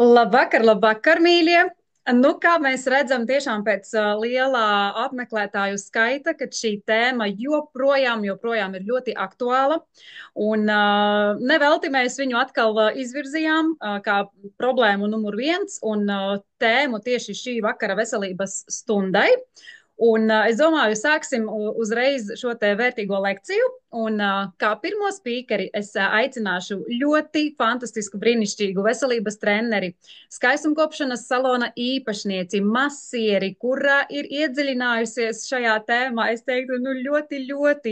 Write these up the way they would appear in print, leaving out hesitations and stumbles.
Labvakar, labvakar, mīļie! Nu, kā mēs redzam, tiešām pēc lielā apmeklētāju skaita, ka šī tēma joprojām ir ļoti aktuāla. Un nevelti mēs viņu atkal izvirzījām kā problēmu numur viens un tēmu tieši šī vakara veselības stundai. Un es domāju, sāksim uzreiz šo te vērtīgo lekciju. Un kā pirmo spīkeri es aicināšu ļoti fantastisku, brīnišķīgu veselības treneri, skaistumkopšanas salona īpašnieci, masieri, kurā ir iedziļinājusies šajā tēmā. Es teiktu, nu ļoti,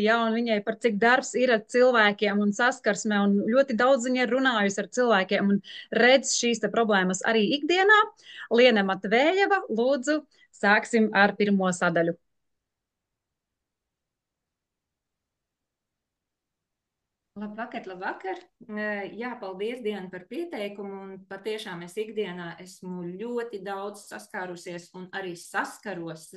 ja, un viņai par cik darbs ir ar cilvēkiem un saskarsme, un ļoti daudz viņa ir runājusi ar cilvēkiem un redz šīs te problēmas arī ikdienā. Liene Matvējeva, lūdzu, sāksim ar pirmo sadaļu. Labvakar, labvakar. Jā, paldies, Diana, par pieteikumu. Un patiešām es ikdienā esmu ļoti daudz saskārusies un arī saskaros,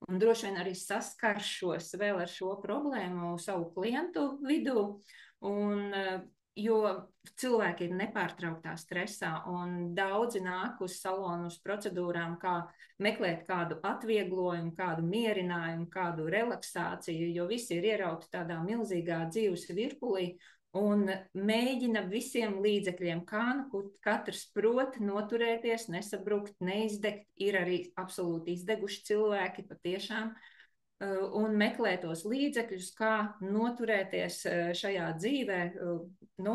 un droši vien arī saskaršos vēl ar šo problēmu savu klientu vidū. Un, jo cilvēki ir nepārtrauktā stresā, un daudzi nāk uz salonu uz procedūrām, kā meklēt kādu atvieglojumu, kādu mierinājumu, kādu relaksāciju, jo visi ir ierauti tādā milzīgā dzīves virpulī un mēģina visiem līdzekļiem, kā nu katrs prot noturēties, nesabrukt, neizdegt. Ir arī absolūti izdeguši cilvēki patiešām, un meklē tos līdzekļus, kā noturēties šajā dzīvē, nu,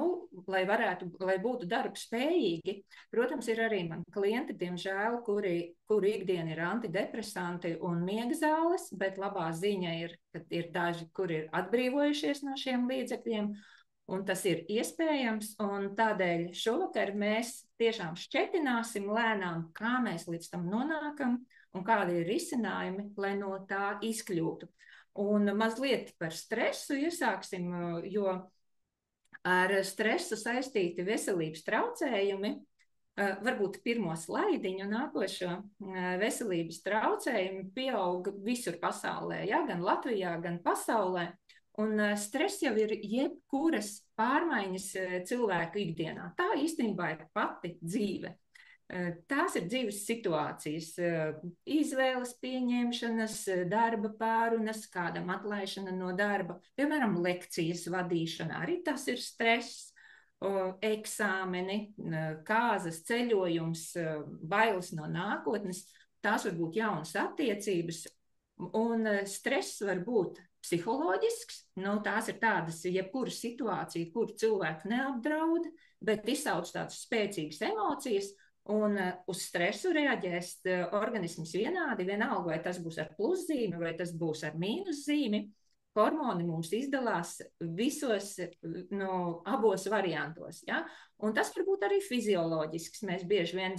lai būtu darba spējīgi. Protams, ir arī mani klienti, diemžēl, kuri ikdiena ir antidepresanti un miega zāles, bet labā ziņa ir, ka ir daži, kuri ir atbrīvojušies no šiem līdzekļiem, un tas ir iespējams, un tādēļ šovakar mēs tiešām šķetināsim lēnām, kā mēs līdz tam nonākam, un kādi ir risinājumi, lai no tā izkļūtu. Un mazliet par stresu iesāksim, jo ar stresu saistīti veselības traucējumi, varbūt pirmo slaidiņu nākošo, veselības traucējumi pieaug visur pasaulē, ja? Gan Latvijā, gan pasaulē. Un stress jau ir jebkuras pārmaiņas cilvēku ikdienā. Tā īstenībā ir pati dzīve. Tās ir dzīves situācijas, izvēles pieņemšanas, darba pārunas, kādam atlaišana no darba, piemēram, lekcijas vadīšana, arī tas ir stress, eksāmeni, kāzas, ceļojums, bailes no nākotnes, tās var būt jaunas attiecības, un stress var būt psiholoģisks, nu, tās ir tādas, jebkura situācija, kur cilvēku neapdraud, bet izsauc tādas spēcīgas emocijas. Un uz stresu reaģēs organisms vienādi, vienalga, vai tas būs ar pluszīmi, vai tas būs ar mīnuszīmi. Hormoni mums izdalās visos, no abos variantos. Ja? Un tas var būt arī fizioloģisks. Mēs bieži vien,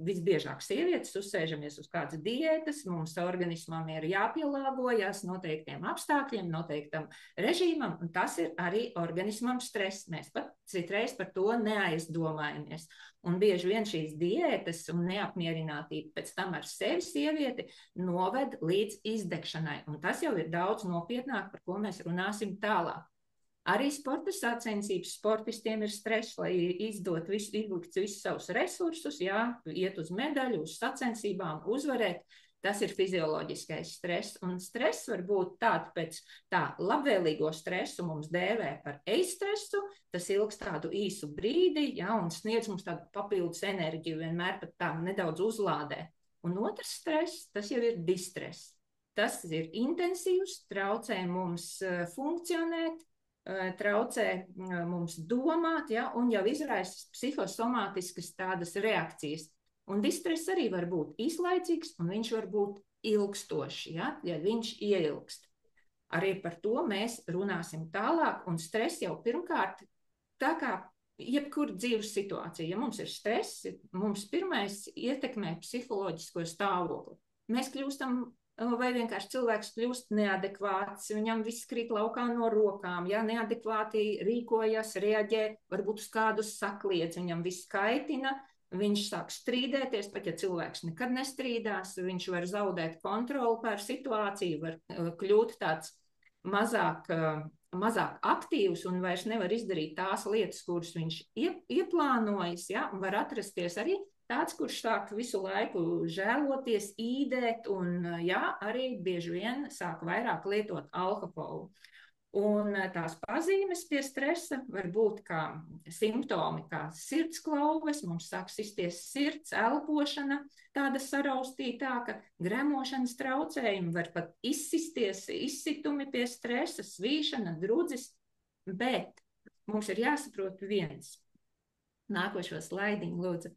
visbiežāk sievietes, uzsēžamies uz kādas diētas, mums organismam ir jāpielāgojas noteiktiem apstākļiem, noteiktam režīmam, un tas ir arī organismam stress. Mēs pat citreiz par to neaizdomājamies. Un bieži vien šīs diētas un neapmierinātība pēc tam ar sevi sievieti noved līdz izdegšanai. Un tas jau ir daudz nopietnāk, par ko mēs runāsim tālāk. Arī sporta sacensības sportistiem ir stress, lai izlikt visus savus resursus, jā, iet uz medaļu, uz sacensībām, uzvarēt. Tas ir fizioloģiskais stress, un stress var būt tāds pēc tā labvēlīgo stresu mums dēvē par eistresu, tas ilgs tādu īsu brīdi, ja, un sniedz mums tādu papildus enerģiju, vienmēr pat tā nedaudz uzlādē. Un otrs stress, tas jau ir distress. Tas ir intensīvs, traucē mums funkcionēt, traucē mums domāt, ja, un jau izraisa psihosomātiskas tādas reakcijas. Un distress arī var būt īslaicīgs, un viņš var būt ilgstošs, ja viņš ieilgst. Arī par to mēs runāsim tālāk, un stress jau pirmkārt, tā kā jebkura dzīves situācija, ja mums ir stress, mums pirmais ietekmē psiholoģisko stāvokli. Mēs kļūstam, vai vienkārši cilvēks kļūst neadekvāts, viņam viss krīt laukā no rokām, ja neadekvāti rīkojas, reaģē, varbūt uz kādu sakliedz, viņam viss kaitina, viņš sāk strīdēties, pat ja cilvēks nekad nestrīdās, viņš var zaudēt kontroli pār situāciju, var kļūt tāds mazāk mazāk aktīvs un vairs nevar izdarīt tās lietas, kuras viņš ieplānojas, ja, un var atrasties arī tāds, kurš sāk visu laiku žēloties, īdēt un, jā, arī bieži vien sāk vairāk lietot alkoholu. Un tās pazīmes pie stresa var būt kā simptomi, kā sirdsklauves, mums sāk sisties sirds, elpošana, tāda saraustītāka, gremošanas traucējumi, var pat izsisties, izsitumi pie stresa, svīšana, drudzis, bet mums ir jāsaprot viens. Nākošo slaidiņu, lūdzu.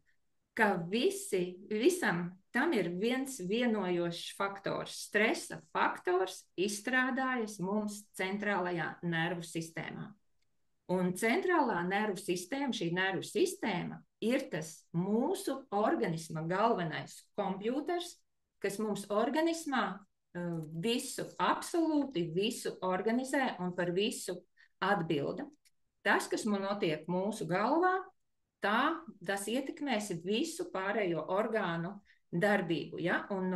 Ka visam tam ir viens vienojošs faktors. Stresa faktors izstrādājas mums centrālajā nervu sistēmā. Un centrālā nervu sistēma, šī nervu sistēma ir tas mūsu organisma galvenais kompjūters, kas mums organismā visu, absolūti visu organizē un par visu atbilda. Tas, kas man notiek mūsu galvā, tas ietekmēs visu pārējo orgānu darbību. Ja? Un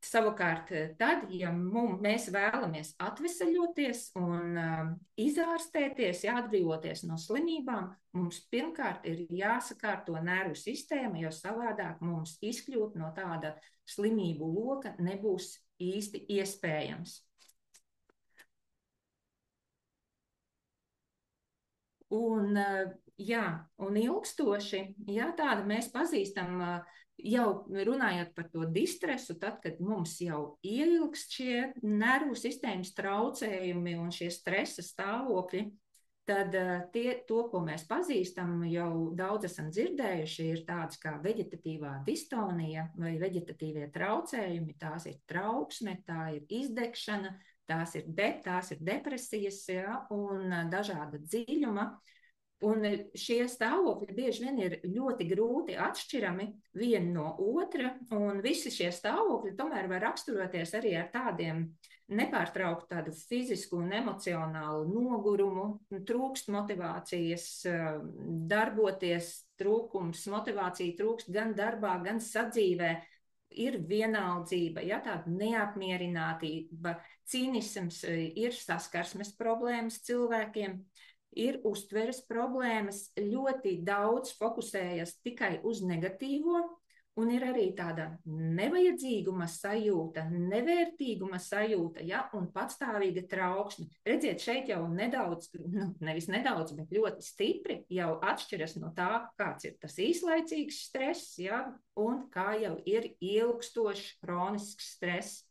savukārt, tad, ja mēs vēlamies atveseļoties un izārstēties, atbrīvoties no slimībām, mums pirmkārt ir jāsakārto nervu sistēma, jo savādāk mums izkļūt no tāda slimību loka nebūs īsti iespējams. Un, jā, un ilgstoši, jā, tāda mēs pazīstam, jau runājot par to distresu, tad, kad mums jau ieilgst šie nervu sistēmas traucējumi un šie stresa stāvokļi, tad to, ko mēs pazīstam, jau daudz esam dzirdējuši, ir tāds kā veģetatīvā distonija vai veģetatīvie traucējumi, tās ir trauksme, tā ir izdegšana, tās ir depresijas, ja, un dažāda dziļuma. Un šie stāvokļi bieži vien ir ļoti grūti atšķirami viena no otra, un visi šie stāvokļi tomēr var raksturoties arī ar tādiem nepārtrauktu tādu fizisku un emocionālu nogurumu, trūkst motivācijas darboties, trūkums, motivācija trūkst gan darbā, gan sadzīvē, ir vienaldzība, ja, tāda neapmierinātība, cinisms, ir saskarsmes problēmas cilvēkiem, ir uztveres problēmas, ļoti daudz fokusējas tikai uz negatīvo, un ir arī tāda nevajadzīguma sajūta, nevērtīguma sajūta, ja, un patstāvīga trauksme. Redziet, šeit jau nedaudz, nevis nedaudz, bet ļoti stipri jau atšķiras no tā, kāds ir tas īslaicīgs stress, ja, un kā jau ir ilgstošs kronisks stress.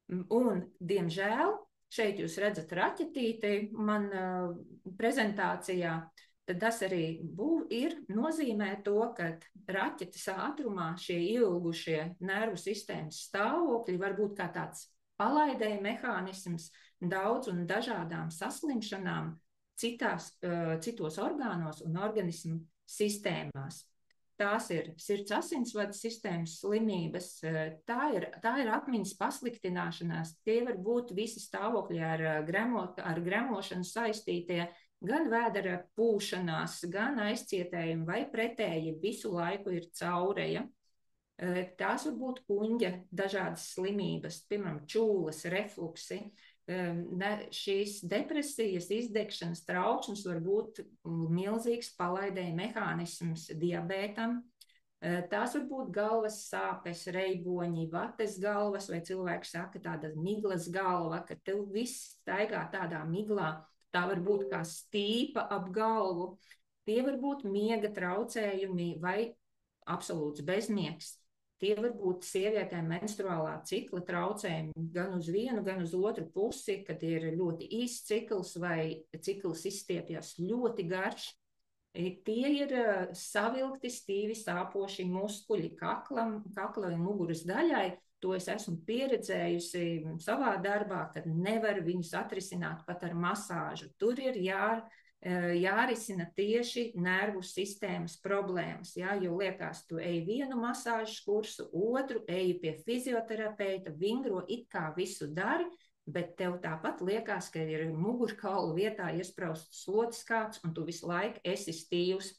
Un, diemžēl, šeit jūs redzat raķetīti man prezentācijā, tad tas arī nozīmē to, ka raķetes ātrumā šie ilgušie nervu sistēmas stāvokļi var būt kā tāds palaidēja mehānisms daudz un dažādām saslimšanām citos orgānos un organismu sistēmās. Tās ir sirds asinsvadu sistēmas slimības, tā ir atmiņas pasliktināšanās, tie var būt visi stāvokļi ar gremošanu saistītie, gan vēdera pūšanās, gan aizcietējumi vai pretēji visu laiku ir caureja. Tās var būt kuņģa dažādas slimības, piemēram, čūlas, refluksi. Šīs depresijas, izdegšanas trauksmes var būt milzīgs palaidēja mehānisms diabētam. Tās var būt galvas sāpes, reiboņi, vates galvas, vai cilvēks saka tāda miglas galva, ka tev viss staigā tādā miglā. Tā var būt kā stīpa ap galvu. Tie var būt miega traucējumi vai absolūts bezmiegs. Tie var būt sievietēm menstruālā cikla traucējumi gan uz vienu, gan uz otru pusi, kad ir ļoti īsts cikls vai cikls izstiepjas ļoti garš. Tie ir savilkti, stīvi sāpoši muskuļi kakla un muguras daļai. To es esmu pieredzējusi savā darbā, kad nevar viņus atrisināt pat ar masāžu. Tur ir jārisina tieši nervu sistēmas problēmas, ja, jo liekas, tu ej vienu masāžas kursu, otru, ej pie fizioterapeita, vingro, it kā visu dari, bet tev tāpat liekas, ka ir mugurkaulu vietā iesprausts slotas kāds, un tu visu laiku esi stīvs.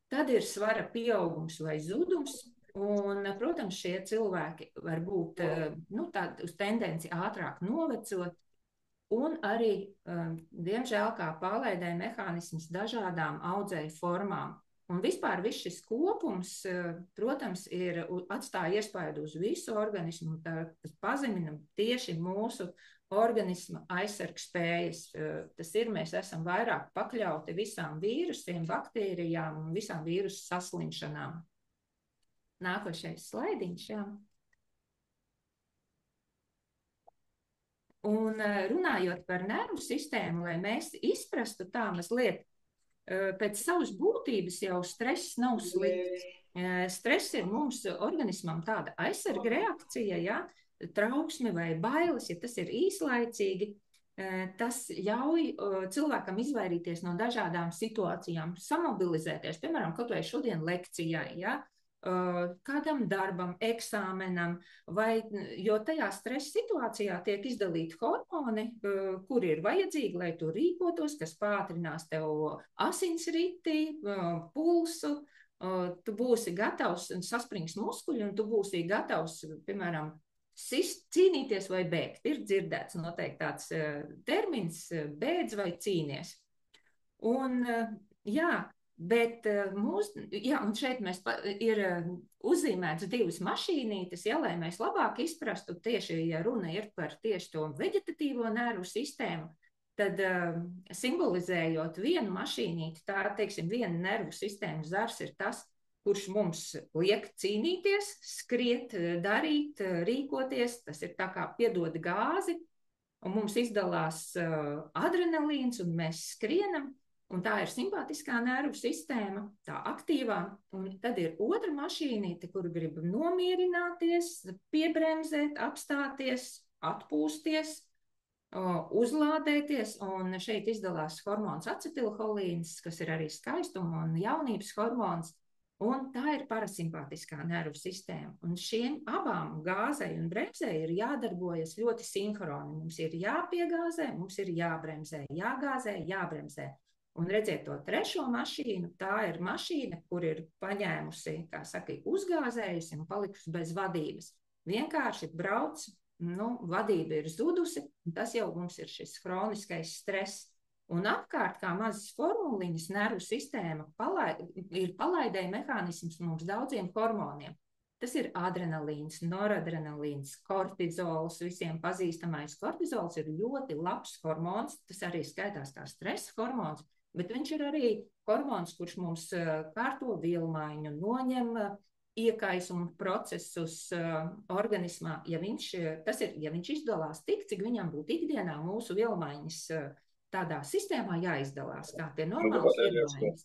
Tad ir svara pieaugums vai zudums. Un, protams, šie cilvēki var būt uz tendenci ātrāk novecot, un arī, diemžēl, kā pārlaidēja mehānisms dažādām audzēju formām. Un vispār viss šis kopums, protams, atstāja iespaidu uz visu organismu, tas pazemina tieši mūsu organisma aizsargspējas. Tas ir, mēs esam vairāk pakļauti visām vīrusiem, baktērijām un visām vīrusu saslimšanām. Nākošais slaidiņš, jā. Un runājot par nervu sistēmu, lai mēs izprastu tā mazliet, pēc savas būtības jau stress nav slikts. Stress ir mums organismam tāda aizsarga reakcija, ja, trauksme vai bailes, ja tas ir īslaicīgi, tas ļauj cilvēkam izvairīties no dažādām situācijām, samobilizēties, piemēram, kaut vai šodien lekcijai, ja, kādam darbam, eksāmenam, jo tajā stresa situācijā tiek izdalīti hormoni, kuri ir vajadzīgi, lai tu rīkotos, kas pātrinās tev asinsriti, pulsu, tu būsi gatavs un sasprings muskuļi, un tu būsi gatavs, piemēram, cīnīties vai bēgt. Ir dzirdēts noteikti tāds termins, bēdz vai cīnies. Un, jā, bet un šeit ir uzzīmēts divas mašīnītes, ja, lai mēs labāk izprastu tieši, ja runa ir par tieši to veģetatīvo nervu sistēmu, tad simbolizējot vienu mašīnīti, tā, teiksim, viena nervu sistēmas zars ir tas, kurš mums liek cīnīties, skriet, darīt, rīkoties, tas ir tā kā piedod gāzi, un mums izdalās adrenalīns, un mēs skrienam. Un tā ir simpātiskā nervu sistēma, tā aktīvā, un tad ir otra mašīnīte, kur grib nomierināties, piebremzēt, apstāties, atpūsties, uzlādēties, un šeit izdalās hormons acetilholīns, kas ir arī skaistuma un jaunības hormons, un tā ir parasimpātiskā nervu sistēma. Un šiem abām gāzei un bremzei ir jādarbojas ļoti sinhroni. Mums ir jāpiegāzē, mums ir jābremzē, jāgāzē, jābremzē. Un redziet to trešo mašīnu, tā ir mašīna, kur ir paņēmusi, kā saka, uzgāzējusi un palikusi bez vadības. Vienkārši brauc, vadība ir zudusi, un tas jau mums ir šis hroniskais stress. Un apkārt, kā mazas formuliņas, nervu sistēma ir palaidēja mehānisms mums daudziem hormoniem. Tas ir adrenalīns, noradrenalīns, kortizols, visiem pazīstamais kortizols ir ļoti labs hormons, tas arī skaitās kā stresa hormons, bet viņš ir arī hormons, kurš mums kārto vielmaiņu, noņem iekaisumu procesus organismā. Ja viņš izdalās tik, cik viņam būtu ikdienā mūsu vielmaiņas tādā sistēmā jāizdalās, kā tie normāls vielmaiņas.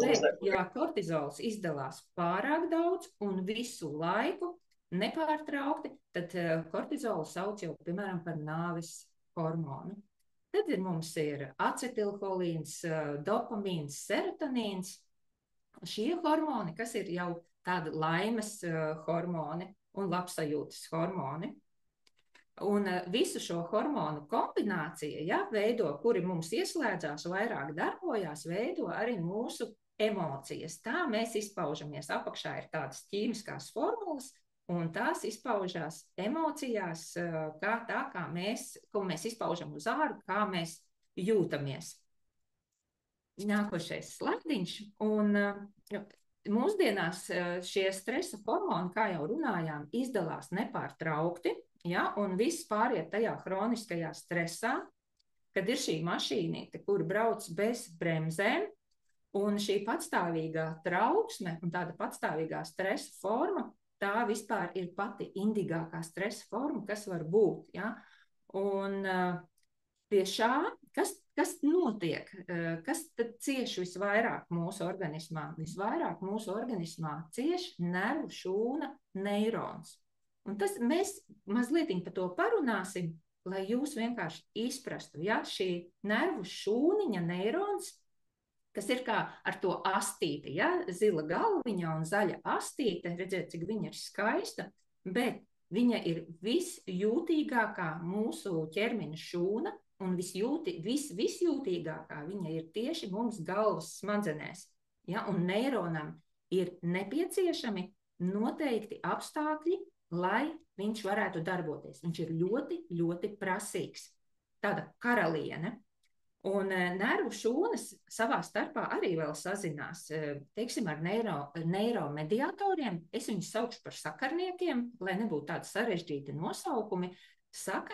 Bet, ja kortizols izdalās pārāk daudz un visu laiku nepārtraukti, tad kortizolu sauc jau, piemēram, par nāves hormonu. Tad mums ir acetilholīns, dopamīns, serotonīns. Šie hormoni, kas ir jau tādi laimes hormoni un labsajūtas hormoni. Un visu šo hormonu kombinācija, ja, veido, kuri mums ieslēdzās, vairāk darbojās, veido arī mūsu emocijas. Tā mēs izpaužamies. Apakšā ir tādas ķīmiskās formulas, un tās izpaužās emocijās, kā mēs izpaužam uz āru, kā mēs jūtamies. Nākošais slaidiņš. Un mūsdienās šie stresa hormoni, kā jau runājām, izdalās nepārtraukti, ja, un viss pāriet tajā hroniskajā stresā, kad ir šī mašīnīte, kur brauc bez bremzēm, un šī patstāvīgā trauksme un tāda patstāvīgā stresa forma, tā vispār ir pati indīgākā stresa forma, kas var būt. Ja? Un pie šā, kas notiek, kas tad cieš visvairāk mūsu organismā? Visvairāk mūsu organismā cieš nervu šūna neirons. Un tas mēs mazliet par to parunāsim, lai jūs vienkārši izprastu, ja šī nervu šūniņa neirons, kas ir kā ar to astīti, ja? Zila galviņa un zaļa astīte, redziet, cik viņa ir skaista, bet viņa ir visjūtīgākā mūsu ķermeņa šūna, un visjūtīgākā viņa ir tieši mums galvas smadzenēs. Ja? Un neironam ir nepieciešami noteikti apstākļi, lai viņš varētu darboties. Viņš ir ļoti, ļoti prasīgs. tāda karaliene. Un nervu šūnas savā starpā arī vēl sazinās, teiksim, ar neiromediatoriem. Es viņus saukšu par sakarniekiem, lai nebūtu tādi sarežģīti nosaukumi.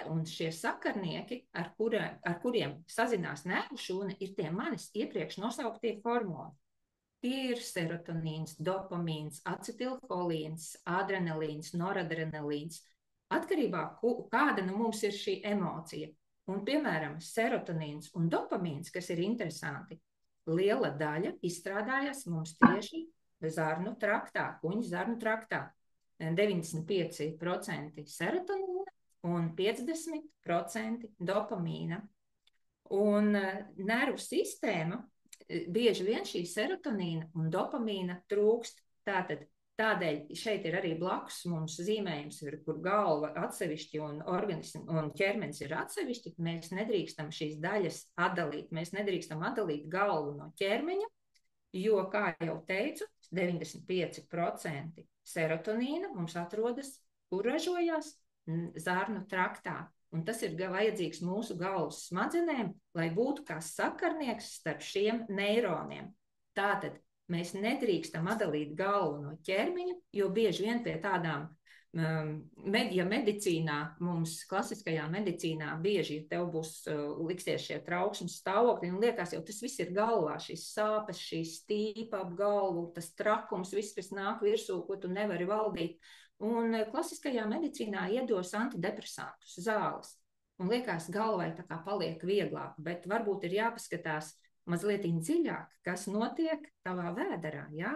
Un šie sakarnieki, ar kuriem sazinās nervu šūna, ir tie manis iepriekš nosauktie hormoni. Tie ir serotonīns, dopamīns, acetilholīns, adrenalīns, noradrenalīns. Atkarībā, kāda nu mums ir šī emocija. Un, piemēram, serotonīns un dopamīns, kas ir interesanti, liela daļa izstrādājas mums tieši zarnu traktā, kuņu zarnu traktā. 95% serotonīna un 50% dopamīna. Un nervu sistēma bieži vien šī serotonīna un dopamīna trūkst. Tādēļ šeit ir arī blakus mums zīmējums, kur galva atsevišķi un ķermenis ir atsevišķi. Mēs nedrīkstam šīs daļas atdalīt. Mēs nedrīkstam atdalīt galvu no ķermeņa, jo, kā jau teicu, 95% serotonīna mums atrodas, kur ražojās zarnu traktā. Un tas ir vajadzīgs mūsu galvas smadzenēm, lai būtu kā sakarnieks starp šiem neironiem. Tātad mēs nedrīkstam atdalīt galvu no ķermeņa, jo bieži vien pie tādām, ja medicīnā, mums klasiskajā medicīnā bieži tev būs liksies šie trauksmes stāvokļi, un liekas jau tas viss ir galvā, šīs sāpes, šī stīpa ap galvu, tas trakums, viss, kas nāk virsū, ko tu nevari valdīt. Un klasiskajā medicīnā iedos antidepresantus, zāles, un liekas galvai tā kā paliek vieglāk, bet varbūt ir jāpaskatās mazliet dziļāk, kas notiek tavā vēderā, ja?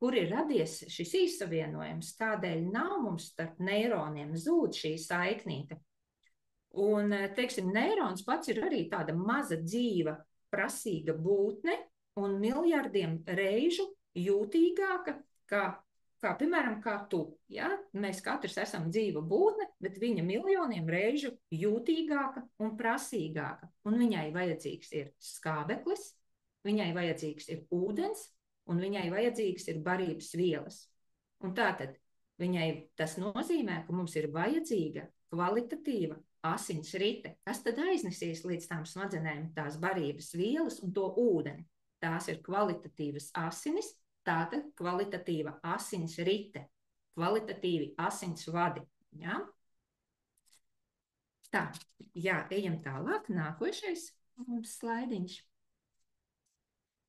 Kur ir radies šis īssavienojums, kādēļ nav mums starp neironiem zūd šī saiknīte. Un, teiksim, neirons pats ir arī tāda maza dzīva, prasīga būtne un miljardiem reižu jūtīgāka, kā piemēram, kā tu. Ja? Mēs katrs esam dzīva būtne, bet viņa miljoniem reižu jūtīgāka un prasīgāka. Un viņai vajadzīgs ir skābeklis, viņai vajadzīgs ir ūdens, un viņai vajadzīgs ir barības vielas. Un tātad viņai tas nozīmē, ka mums ir vajadzīga kvalitatīva asins rite, kas tad aiznesīs līdz tām smadzenēm tās barības vielas un to ūdeni. Tās ir kvalitatīvas asinis, tātad kvalitatīva asins rite, kvalitatīvi asins vadi. Ja? Tā, jā, ejam tālāk, nākošais slaidiņš.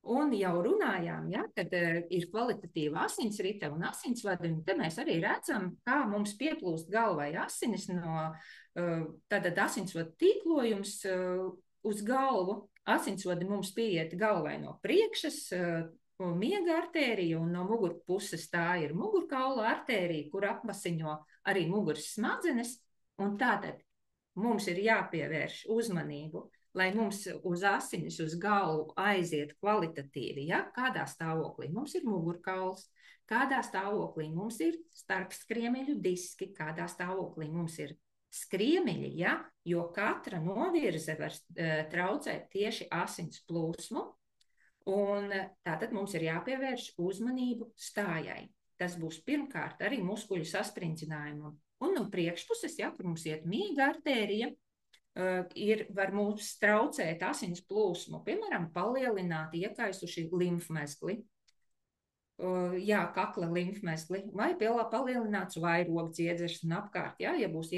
Un jau runājām, ja, kad ir kvalitatīva asinsrite un asinsvadi, un te mēs arī redzam, kā mums pieplūst galvai asinis no tātad asinsvadu tīklojums uz galvu. Asinsvadi mums pieiet galvai no priekšas, miega artērija, un no mugurpuses tā ir mugurkaula artērija, kur apmasiņo arī muguras smadzenes, un tātad mums ir jāpievērš uzmanību, lai mums uz asinis, uz galvu aiziet kvalitatīvi, ja? Kādā stāvoklī mums ir mugurkauls, kādā stāvoklī mums ir starpskriemeļu diski, kādā stāvoklī mums ir skriemeļi, ja? Jo katra novirze var traucēt tieši asins plūsmu, un tātad mums ir jāpievērš uzmanību stājai. Tas būs pirmkārt arī muskuļu sasprindzinājumu. Un no priekšpuses, ja, kur mums iet miega artērija, var mums traucēt asins plūsmu, piemēram, palielināt iekaisuši limfmezgli, kakla limfmezgli, vai palielināts vairogdziedzers un apkārt, ja būs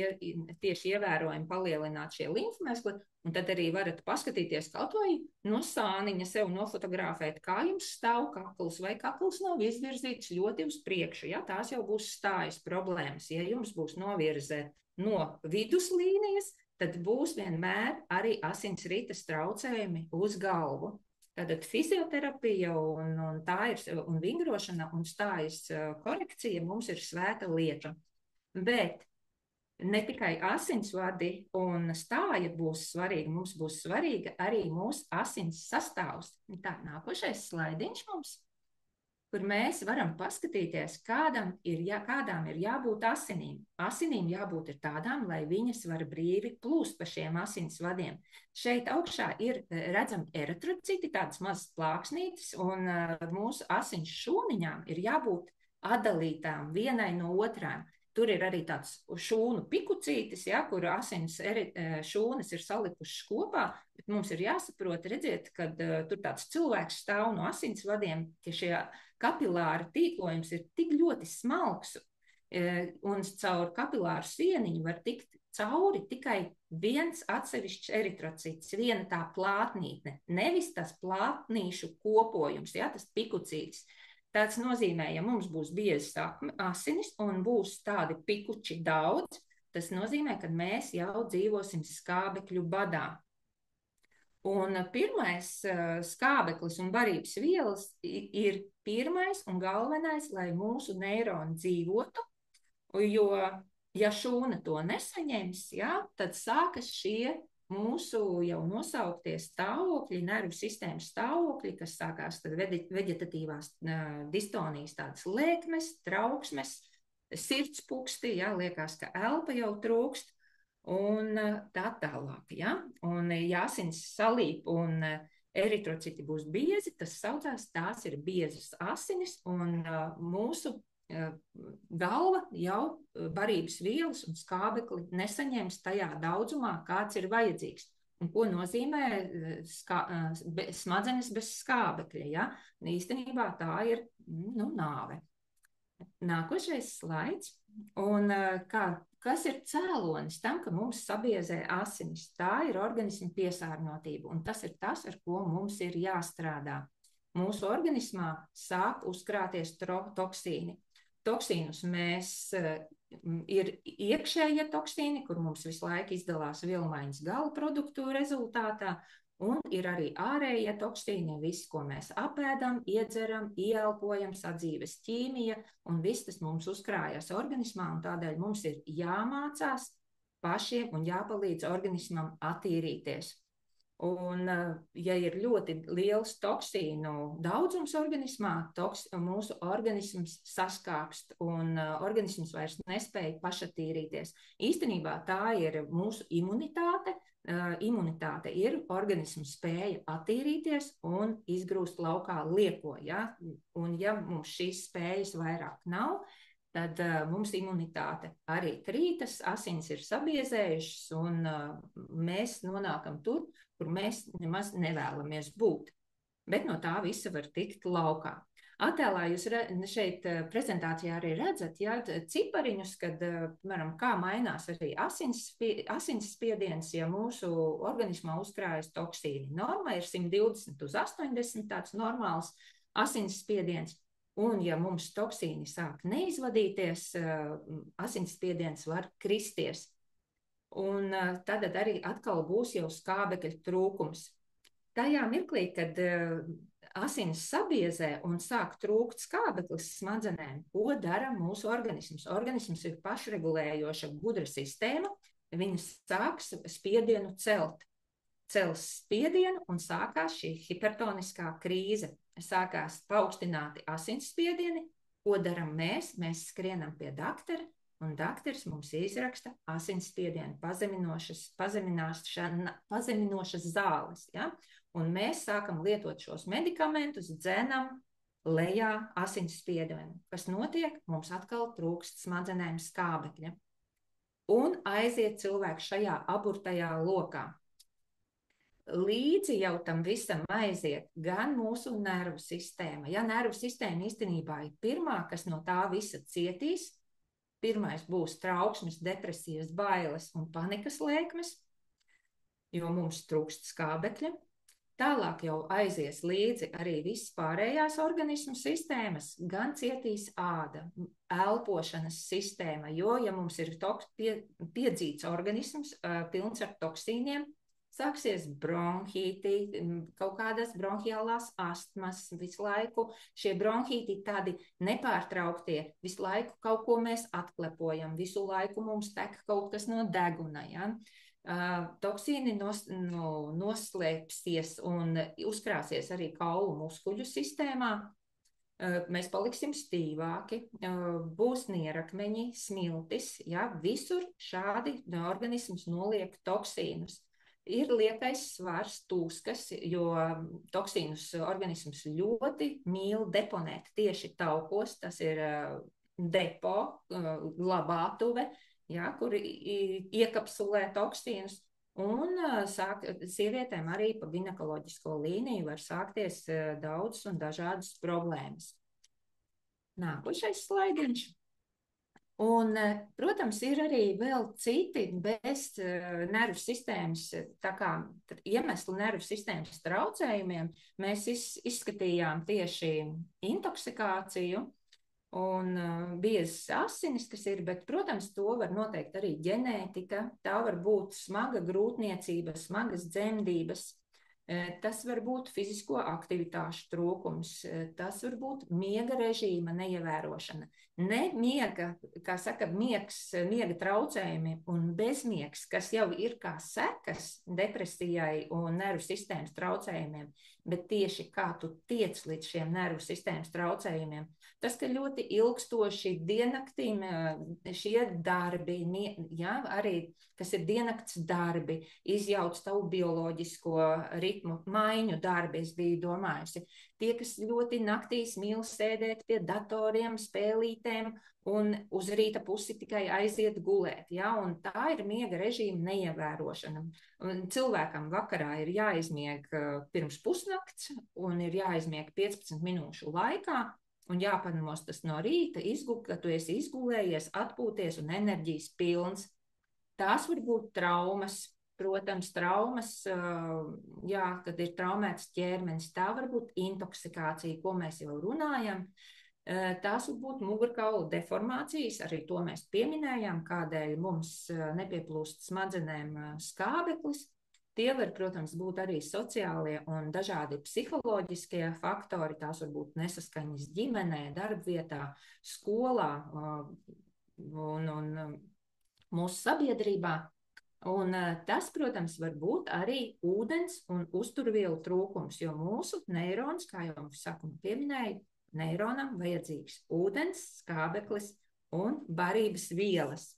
tieši ievērojami palielināt šie limfmezgli, un tad arī varat paskatīties kaut vai no sāniņa sev nofotografēt, kā jums stāv kakls, vai kakls nav izvirzīts ļoti uz priekšu, ja tās jau būs stājas problēmas, ja jums būs novirze no viduslīnijas, tad būs vienmēr arī asinsrites traucējumi uz galvu. Tātad fizioterapija un vingrošana un stājas korekcija mums ir svēta lieta. Bet ne tikai asinsvadi un stāja būs svarīga, mums būs svarīga arī mūsu asins sastāvs. Tā, nākošais slaidiņš mums, kur mēs varam paskatīties, kādām ir jābūt asinīm. Asinīm jābūt ir tādām, lai viņas var brīvi plūst pa šiem asinsvadiem. Šeit augšā ir redzami eritrociti, tādas mazas plāksnītes, un mūsu asins šūniņām ir jābūt atdalītām vienai no otrām. tur ir arī tāds šūnu pikucītis, ja, kur asins šūnas ir salikušas kopā, bet mums ir jāsaprot, redziet, kad tur tāds cilvēks stāv no asinsvadiem, ka šie kapilāri tīklojums ir tik ļoti smalks, un caur kapilāru sieniņu var tikt cauri tikai viens atsevišķs eritrocīts, viena tā plātnītne, nevis tas plātnīšu kopojums, ja, tas pikucītis. Tas nozīmē, ja mums būs biezas asinis un būs tādi pikuči daudz, tas nozīmē, ka mēs jau dzīvosim skābekļu badā. Un pirmais skābeklis un barības vielas ir pirmais un galvenais, lai mūsu neironi dzīvotu, jo, ja šūna to nesaņems, ja, tad sākas šie mūsu jau nosauktie stāvokļi, nervu sistēmas stāvokļi, kas sākās tad veģetatīvās distonijas tādas lēkmes, trauksmes, sirdspuksti, ja, liekas, ka elpa jau trūkst, un tā tālāk, ja. Un ja asins salīp un eritrociti būs biezi, tas saucās, tās ir biezas asinis, un mūsu galva jau barības vielas un skābekli nesaņems tajā daudzumā, kāds ir vajadzīgs. Un ko nozīmē smadzenes bez skābekļa, ja? Īstenībā tā ir nāve. Nākošais slaids. Un kas ir cēlonis tam, ka mums sabiezē asinis? Tā ir organisma piesārņotība, un tas ir tas, ar ko mums ir jāstrādā. Mūsu organismā sāk uzkrāties toksīni. Toksīnus ir iekšējie toksīni, kur mums visu laiku izdalās vielmaiņas gala produktu rezultātā, un ir arī ārējie toksīni, viss, ko mēs apēdam, iedzeram, ieelpojam, sadzīves ķīmija, un viss tas mums uzkrājas organismā, un tādēļ mums ir jāmācās pašiem un jāpalīdz organismam attīrīties. Un, ja ir ļoti liels toksīnu daudzums organismā, mūsu organisms saskāpst un organisms vairs nespēja pašattīrīties. Īstenībā tā ir mūsu imunitāte. Imunitāte ir organismu spēja attīrīties un izgrūst laukā lieko. Ja? Un ja mums šīs spējas vairāk nav, tad mums imunitāte arī krītas, asins ir sabiezējušas un mēs nonākam tur, kur mēs nemaz nevēlamies būt. Bet no tā visa var tikt laukā. Attēlā jūs šeit prezentācijā arī redzat, ja, cipariņus, kad, piemēram, kā mainās arī asins spiediens, ja mūsu organismā uzkrājas toksīni. Norma ir 120 uz 80, tāds normāls asins spiediens. Un, ja mums toksīni sāk neizvadīties, asins spiediens var kristies. Un tad arī atkal būs jau skābekļa trūkums. Tajā mirklī, kad asins sabiezē un sāk trūkt skābeklis smadzenēm, ko dara mūsu organisms? Organisms ir pašregulējoša gudra sistēma, viņa sāks spiedienu celt. Cels spiedienu un sākās šī hipertoniskā krīze. Sākās paaugstināti asinsspiedieni, ko daram mēs? Mēs skrienam pie doktora, un doktors mums izraksta asinsspiedienu pazeminošas zāles. Ja? Un mēs sākam lietot šos medikamentus, dzenam lejā asinsspiedienu. Kas notiek? Mums atkal trūkst smadzenēm skābekļa. Un aiziet cilvēks šajā aburtajā lokā. Līdzi jau tam visam aiziet gan mūsu nervu sistēma. Ja nervu sistēma īstenībā ir pirmā, kas no tā visa cietīs, pirmais būs trauksmes, depresijas, bailes un panikas lēkmes, jo mums trūkst skābekļa. Tālāk jau aizies līdzi arī viss pārējās organismu sistēmas, gan cietīs āda, elpošanas sistēma, jo, ja mums ir piedzīts organisms pilns ar toksīniem, sāksies bronhīti, kaut kādas bronhiālās astmas visu laiku. Šie bronhīti tādi nepārtrauktie, visu laiku kaut ko mēs atklepojam, visu laiku mums tek kaut kas no deguna. Ja? Toksīni noslēpsies un uzkrāsies arī kaulu muskuļu sistēmā. Mēs paliksim stīvāki, būs nierakmeņi, smiltis. Ja? Visur šādi organisms noliek toksīnus. Ir liekais svars, tūskas, jo toksīnus organisms ļoti mīl deponēt tieši taukos. Tas ir depo, glabātuve, ja, kur iekapsulē toksīnus. Un sievietēm arī pa ginekoloģisko līniju var sākties daudzas un dažādas problēmas. Nākošais slaidiņš. Un, protams, ir arī vēl citi bez nervu sistēmas, tā kā iemesli nervu sistēmas traucējumiem. Mēs izskatījām tieši intoksikāciju un biezas asinis, kas ir, bet, protams, to var noteikt arī ģenētika. Tā var būt smaga grūtniecība, smagas dzemdības. Tas var būt fizisko aktivitāšu trūkums, tas var būt miega režīma neievērošana. Ne miega, kā saka, miega traucējumi un bezmiegs, kas jau ir kā sekas depresijai un nervu sistēmas traucējumiem, bet tieši kā tu tiec līdz šiem nervu sistēmas traucējumiem. Tas, ka ļoti ilgstoši diennaktīm šie darbi, ja, arī, kas ir diennakts darbi, izjauc tavu bioloģisko ritmu maiņu darbi, es biju domājusi. Tie, kas ļoti naktīs mīl sēdēt pie datoriem, spēlītēm un uz rīta pusi tikai aiziet gulēt, ja, un tā ir miega režīma neievērošana. Un cilvēkam vakarā ir jāizmieg pirms pusnakts un ir jāizmieg 15 minūšu laikā, un jāpanostas no rīta, ka tu esi izgulējies, atpūties un enerģijas pilns. Tās var būt traumas, protams, traumas, jā, kad ir traumēts ķermenis, tā var būt intoksikācija, ko mēs jau runājam. Tās var būt mugurkaula deformācijas, arī to mēs pieminējām, kādēļ mums nepieplūst smadzenēm skābeklis. Tie var, protams, būt arī sociālie un dažādi psiholoģiskie faktori. Tās var būt nesaskaņas ģimenē, darbvietā, skolā un mūsu sabiedrībā. Un tas, protams, var būt arī ūdens un uzturvielu trūkums, jo mūsu neirons, kā jau sākumā pieminēju, neironam vajadzīgs ūdens, skābeklis un barības vielas.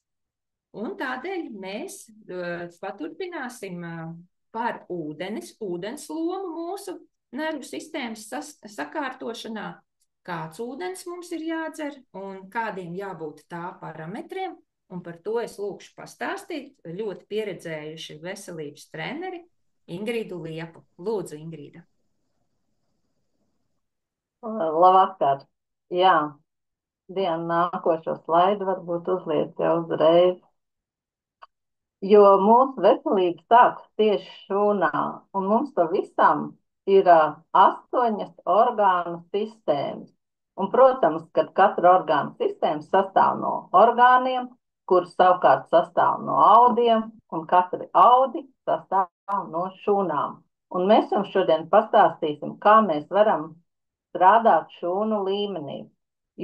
Un tādēļ mēs paturpināsim par ūdens lomu mūsu nervu sistēmas sakārtošanā, kāds ūdens mums ir jādzer un kādiem jābūt tā parametriem. Un par to es lūkšu pastāstīt ļoti pieredzējuši veselības treneri Ingridu Liepu. Lūdzu, Ingrida. Labvakar. Jā, Diana, nākošo slaidu varbūt uzliec jau uzreiz. Jo mūsu veselība sākas tieši šūnā, un mums pavisam ir 8 orgānu sistēmas. Un, protams, kad katra orgānu sistēma sastāv no orgāniem, kurus savukārt sastāv no audiem, un katri audi sastāv no šūnām. Un mēs jums šodien pastāstīsim, kā mēs varam strādāt šūnu līmenī,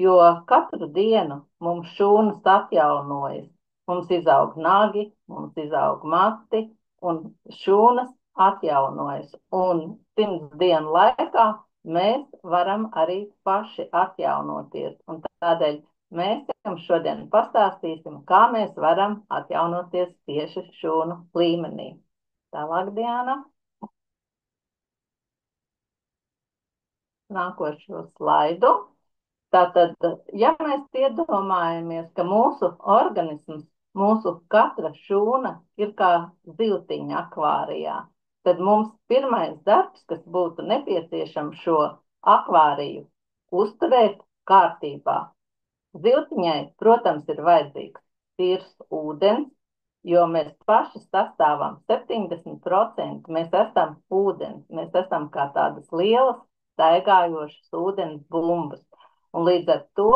jo katru dienu mums šūnas atjaunojas. Mums izaug nagi, mums izaug mati, un šūnas atjaunojas. Un 100 dienu laikā mēs varam arī paši atjaunoties. Un tādēļ mēs jums šodien pastāstīsim, kā mēs varam atjaunoties tieši šūnu līmenī. Tālāk, Diana. Nākošo slaidu. Tātad, ja mēs iedomājamies, ka mūsu organisms, mūsu katra šūna ir kā zivtiņa akvārijā, tad mums pirmais darbs, kas būtu nepieciešams šo akvāriju uzturēt kārtībā. Zivtiņai, protams, ir vajadzīgs tīrs ūdens, jo mēs paši sastāvam 70%, mēs esam ūdens, mēs esam kā tādas lielas, staigājošas ūdens bumbas. Un līdz ar to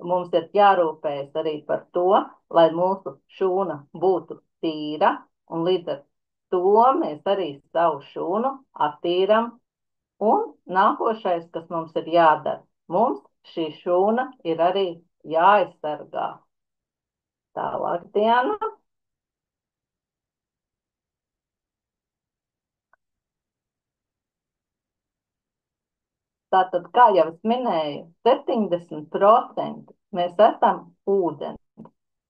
mums ir jārūpējas arī par to, lai mūsu šūna būtu tīra, un līdz ar to mēs arī savu šūnu attīram. Un nākošais, kas mums ir jādara, mums šī šūna ir arī jāaizsargā. Tālāk, Diana. Tātad, kā jau es minēju, 70% mēs esam ūdens,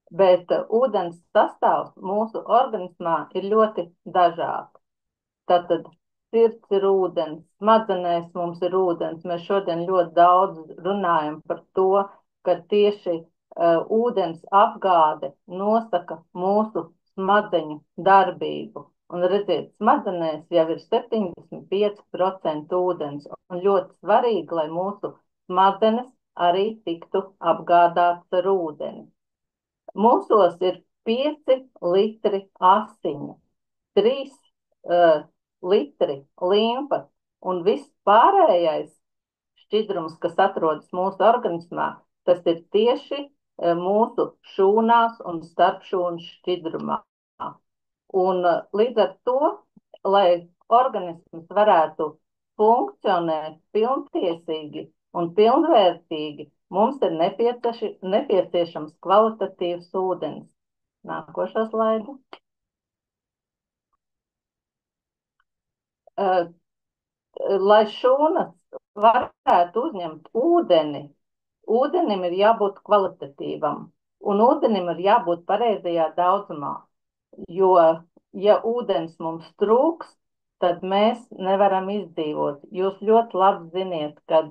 bet ūdens sastāvs mūsu organismā ir ļoti dažāds. Tātad sirds ir ūdens, smadzenēs mums ir ūdens. Mēs šodien ļoti daudz runājam par to, ka tieši ūdens apgāde nosaka mūsu smadzeņu darbību. Un redziet, smadzenēs jau ir 75% ūdens, un ļoti svarīgi, lai mūsu smadzenes arī tiktu apgādāts ar ūdeni. Mūsos ir 5 litri asiņu, 3 litri limfas, un viss pārējais šķidrums, kas atrodas mūsu organismā, tas ir tieši mūsu šūnās un starpšūnu šķidrumā. Un līdz ar to, lai organisms varētu funkcionēt pilntiesīgi un pilnvērtīgi, mums ir nepieciešams kvalitatīvs ūdens. Nākošā slaida. Lai šūnas varētu uzņemt ūdeni, ūdenim ir jābūt kvalitatīvam, un ūdenim ir jābūt pareizajā daudzumā. Jo, ja ūdens mums trūks, tad mēs nevaram izdzīvot. Jūs ļoti labi ziniet, ka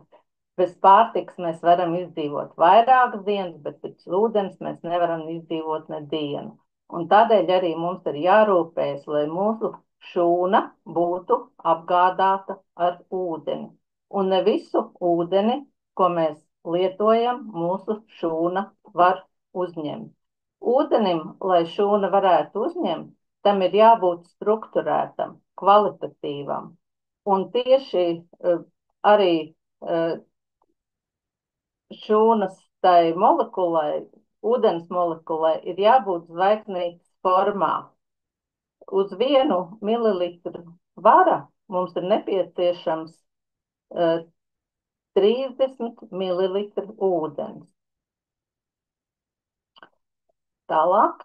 bez pārtikas mēs varam izdzīvot vairākas dienas, bet bez ūdens mēs nevaram izdzīvot ne dienu. Un tādēļ arī mums ir jārūpējas, lai mūsu šūna būtu apgādāta ar ūdeni. Un ne visu ūdeni, ko mēs lietojam, mūsu šūna var uzņemt. Ūdenim, lai šūna varētu uzņemt, tam ir jābūt strukturētam, kvalitatīvam. Un tieši arī šūnas tai molekulai, ūdens molekulai, ir jābūt zvaigznītes formā. Uz 1 mililitru vara mums ir nepieciešams 30 mililitru ūdens. Tālāk.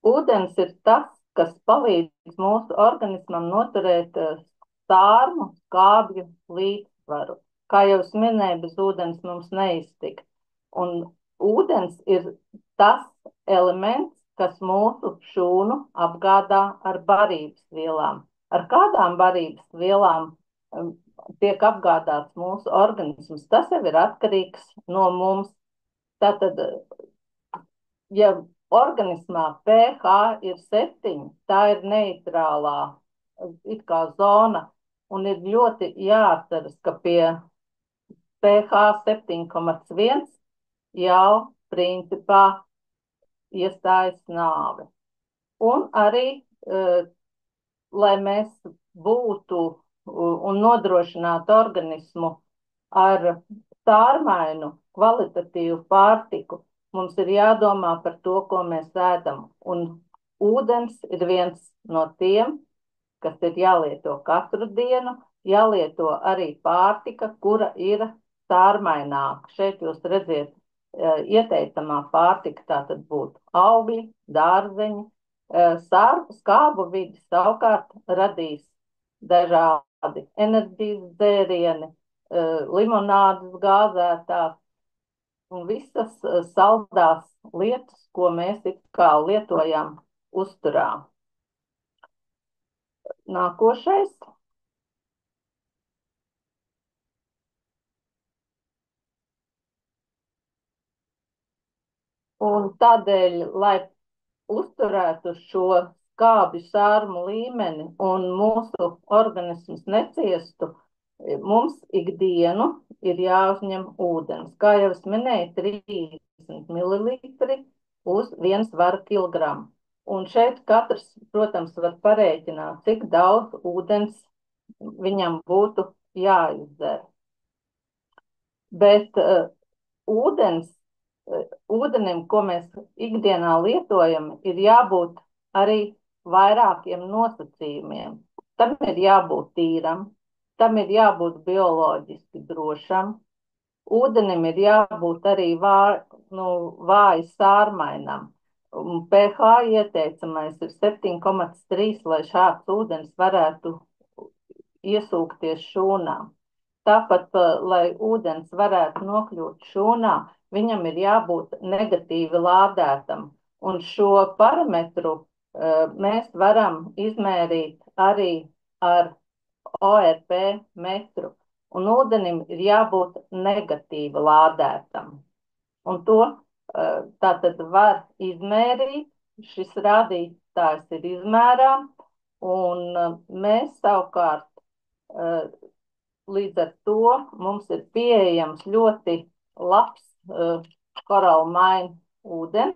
Ūdens ir tas, kas palīdz mūsu organismam noturēt sārmu, skābju līdzsvaru. Kā jau es minēju, bez ūdens mums neiztikt. Un ūdens ir tas elements, kas mūsu šūnu apgādā ar barības vielām. Ar kādām barības vielām tiek apgādāts mūsu organisms, tas jau ir atkarīgs no mums. Tātad, ja organismā pH ir 7, tā ir neitrālā it kā zona, un ir ļoti jāatceras, ka pie pH 7,1 jau principā iestājas nāve. Un arī, lai mēs būtu un nodrošināt organismu ar sārmainu, kvalitatīvu pārtiku, mums ir jādomā par to, ko mēs ēdam. Un ūdens ir viens no tiem, kas ir jālieto katru dienu, jālieto arī pārtika, kura ir sārmaināka. Šeit jūs redziet, ieteicamā pārtika tātad būtu augļi, dārzeņi. Skābu vidi savukārt radīs dažādi enerģijas dzērieni, limonādes gāzētās un visas saldās lietas, ko mēs it kā lietojam uzturā. Nākošais. Un tādēļ, lai uzturētu šo skābju sārmu līmeni un mūsu organisms neciestu, mums ikdienu ir jāuzņem ūdens. Kā jau es minēju, 30 mililitri uz 1 svaru kilogramu. Un šeit katrs, protams, var parēķināt, cik daudz ūdens viņam būtu jāizdzer. Bet ūdenim, ko mēs ikdienā lietojam, ir jābūt arī vairākiem nosacījumiem. Tam ir jābūt tīram, tam ir jābūt bioloģiski drošam, ūdenim ir jābūt arī vāji sārmainam. pH ieteicamais ir 7,3, lai šāds ūdens varētu iesūkties šūnā. Tāpat, lai ūdens varētu nokļūt šūnā, viņam ir jābūt negatīvi lādētam. Un šo parametru mēs varam izmērīt arī ar ORP metru. un ūdenim ir jābūt negatīvi lādētam. Un to tātad var izmērīt, šis rādītājs ir izmērām, un mēs savukārt līdz ar to mums ir pieejams ļoti labs korāla maina ūdens,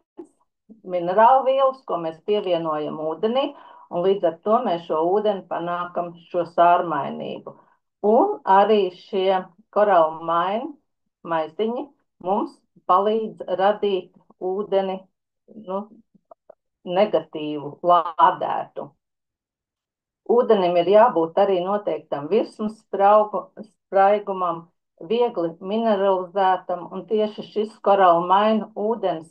minerālvielas, ko mēs pievienojam ūdenī, un līdz ar to mēs šo ūdeni panākam šo sārmainību. Un arī šie korāla maisiņi mums palīdz radīt ūdeni negatīvu, lādētu. Ūdenim ir jābūt arī noteiktam virsmas spraigumam, viegli mineralizētam, un tieši šis korāla maina ūdens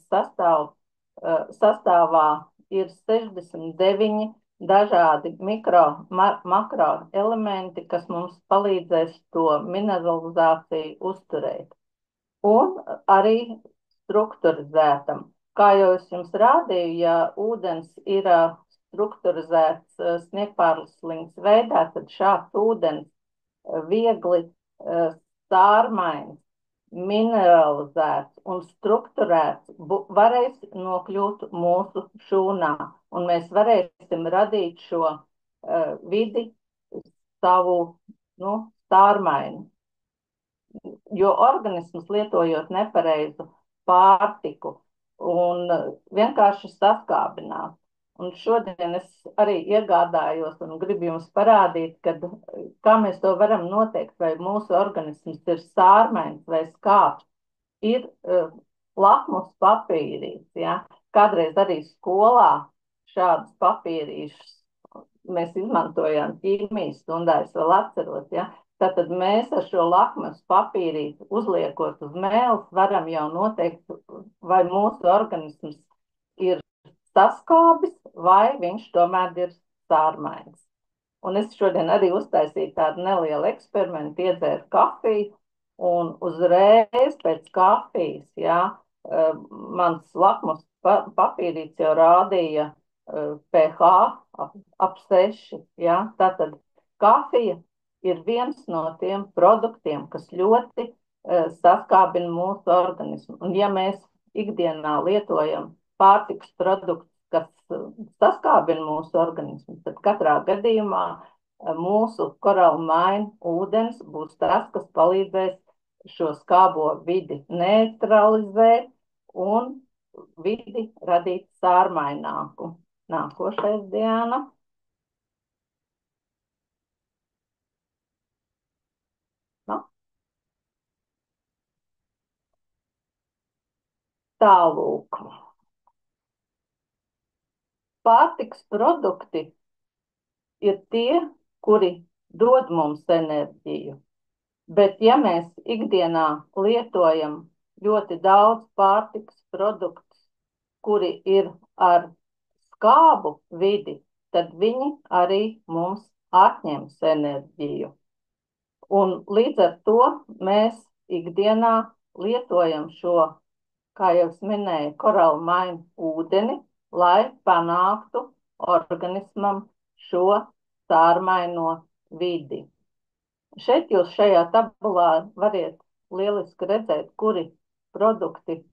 sastāvā ir 69 dažādi makro elementi, kas mums palīdzēs to mineralizāciju uzturēt. Un arī strukturizētam. Kā jau es jums rādīju, ja ūdens ir strukturizēts sniegpārslings veidā, tad šāds ūdens viegli sārmains, mineralizēts un strukturēts varēs nokļūt mūsu šūnā, un mēs varēsim radīt šo vidi savu sārmaini. Jo organisms lietojot nepareizu pārtiku un vienkārši saskābinās. Un šodien es arī iegādājos un gribu jums parādīt, kā mēs to varam noteikt, vai mūsu organisms ir sārmains vai skābs. Ir lakmus papīrīts, ja? Kādreiz arī skolā šādus papīrīšus mēs izmantojām ķīmijas stundā, es vēl atceros, ja? Tātad mēs ar šo lakmus papīrīti uzliekot uz mēles varam jau noteikt, vai mūsu organisms ir saskābis vai viņš tomēr ir sārmains. Un es šodien arī uztaisīju tādu nelielu eksperimentu, iedzēru kafiju, un uzreiz pēc kafijas, ja, mans lakmus papīrīts jau rādīja pH ap 6. Ja? Tātad kafija ir viens no tiem produktiem, kas ļoti saskābina mūsu organismu. Un ja mēs ikdienā lietojam pārtikas produktus, kas saskābina mūsu organismu, tad katrā gadījumā mūsu korāla maina ūdens būs tas, kas palīdzēs šo skābo vidi neutralizēt un vidi radīt sārmaināku. Nākošais, Diana. Tālūk. Pārtikas produkti ir tie, kuri dod mums enerģiju. Bet ja mēs ikdienā lietojam ļoti daudz pārtikas produktus, kuri ir ar skābu vidi, tad viņi arī mums atņems enerģiju. Un līdz ar to mēs ikdienā lietojam šo, kā jau es minēju, korāla maina ūdeni, lai panāktu organismam šo sārmaino vidi. Šeit jūs šajā tabulā variet lieliski redzēt, kuri produkti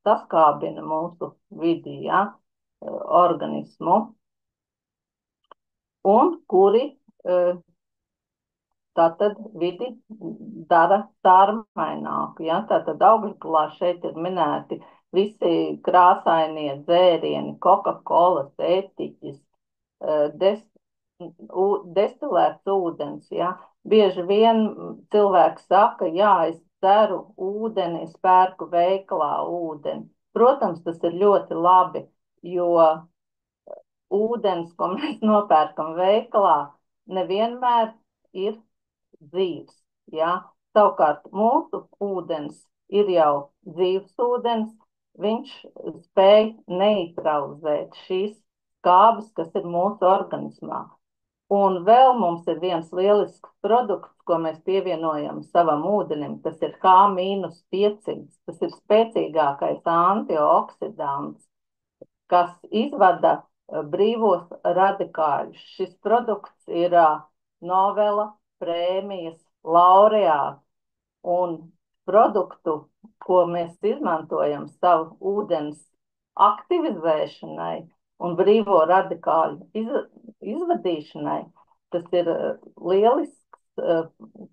saskābina mūsu vidi, ja, organismu, un kuri tātad vidi dara sārmaināku. Ja? Tātad augšgalā šeit ir minēti visi krāsainie dzērieni, Coca-Cola, ētiķis, destilēts ūdens. Ja? Bieži vien cilvēki saka, jā, es dzeru ūdeni, es pērku veikalā ūdeni. Protams, tas ir ļoti labi, jo ūdens, ko mēs nopērkam veikalā, nevienmēr ir dzīves. Ja? Savukārt mūsu ūdens ir jau dzīves ūdens, viņš spēj neutralizēt šīs skābes, kas ir mūsu organismā. Un vēl mums ir viens lielisks produkts, ko mēs pievienojam savam ūdenim, tas ir H-500. Tas ir spēcīgākais antioksidants, kas izvada brīvos radikāļus. Šis produkts ir Nobela prēmijas laureāts un produktu, ko mēs izmantojam savu ūdens aktivizēšanai un brīvo radikāļu izvadīšanai, tas ir lielisks,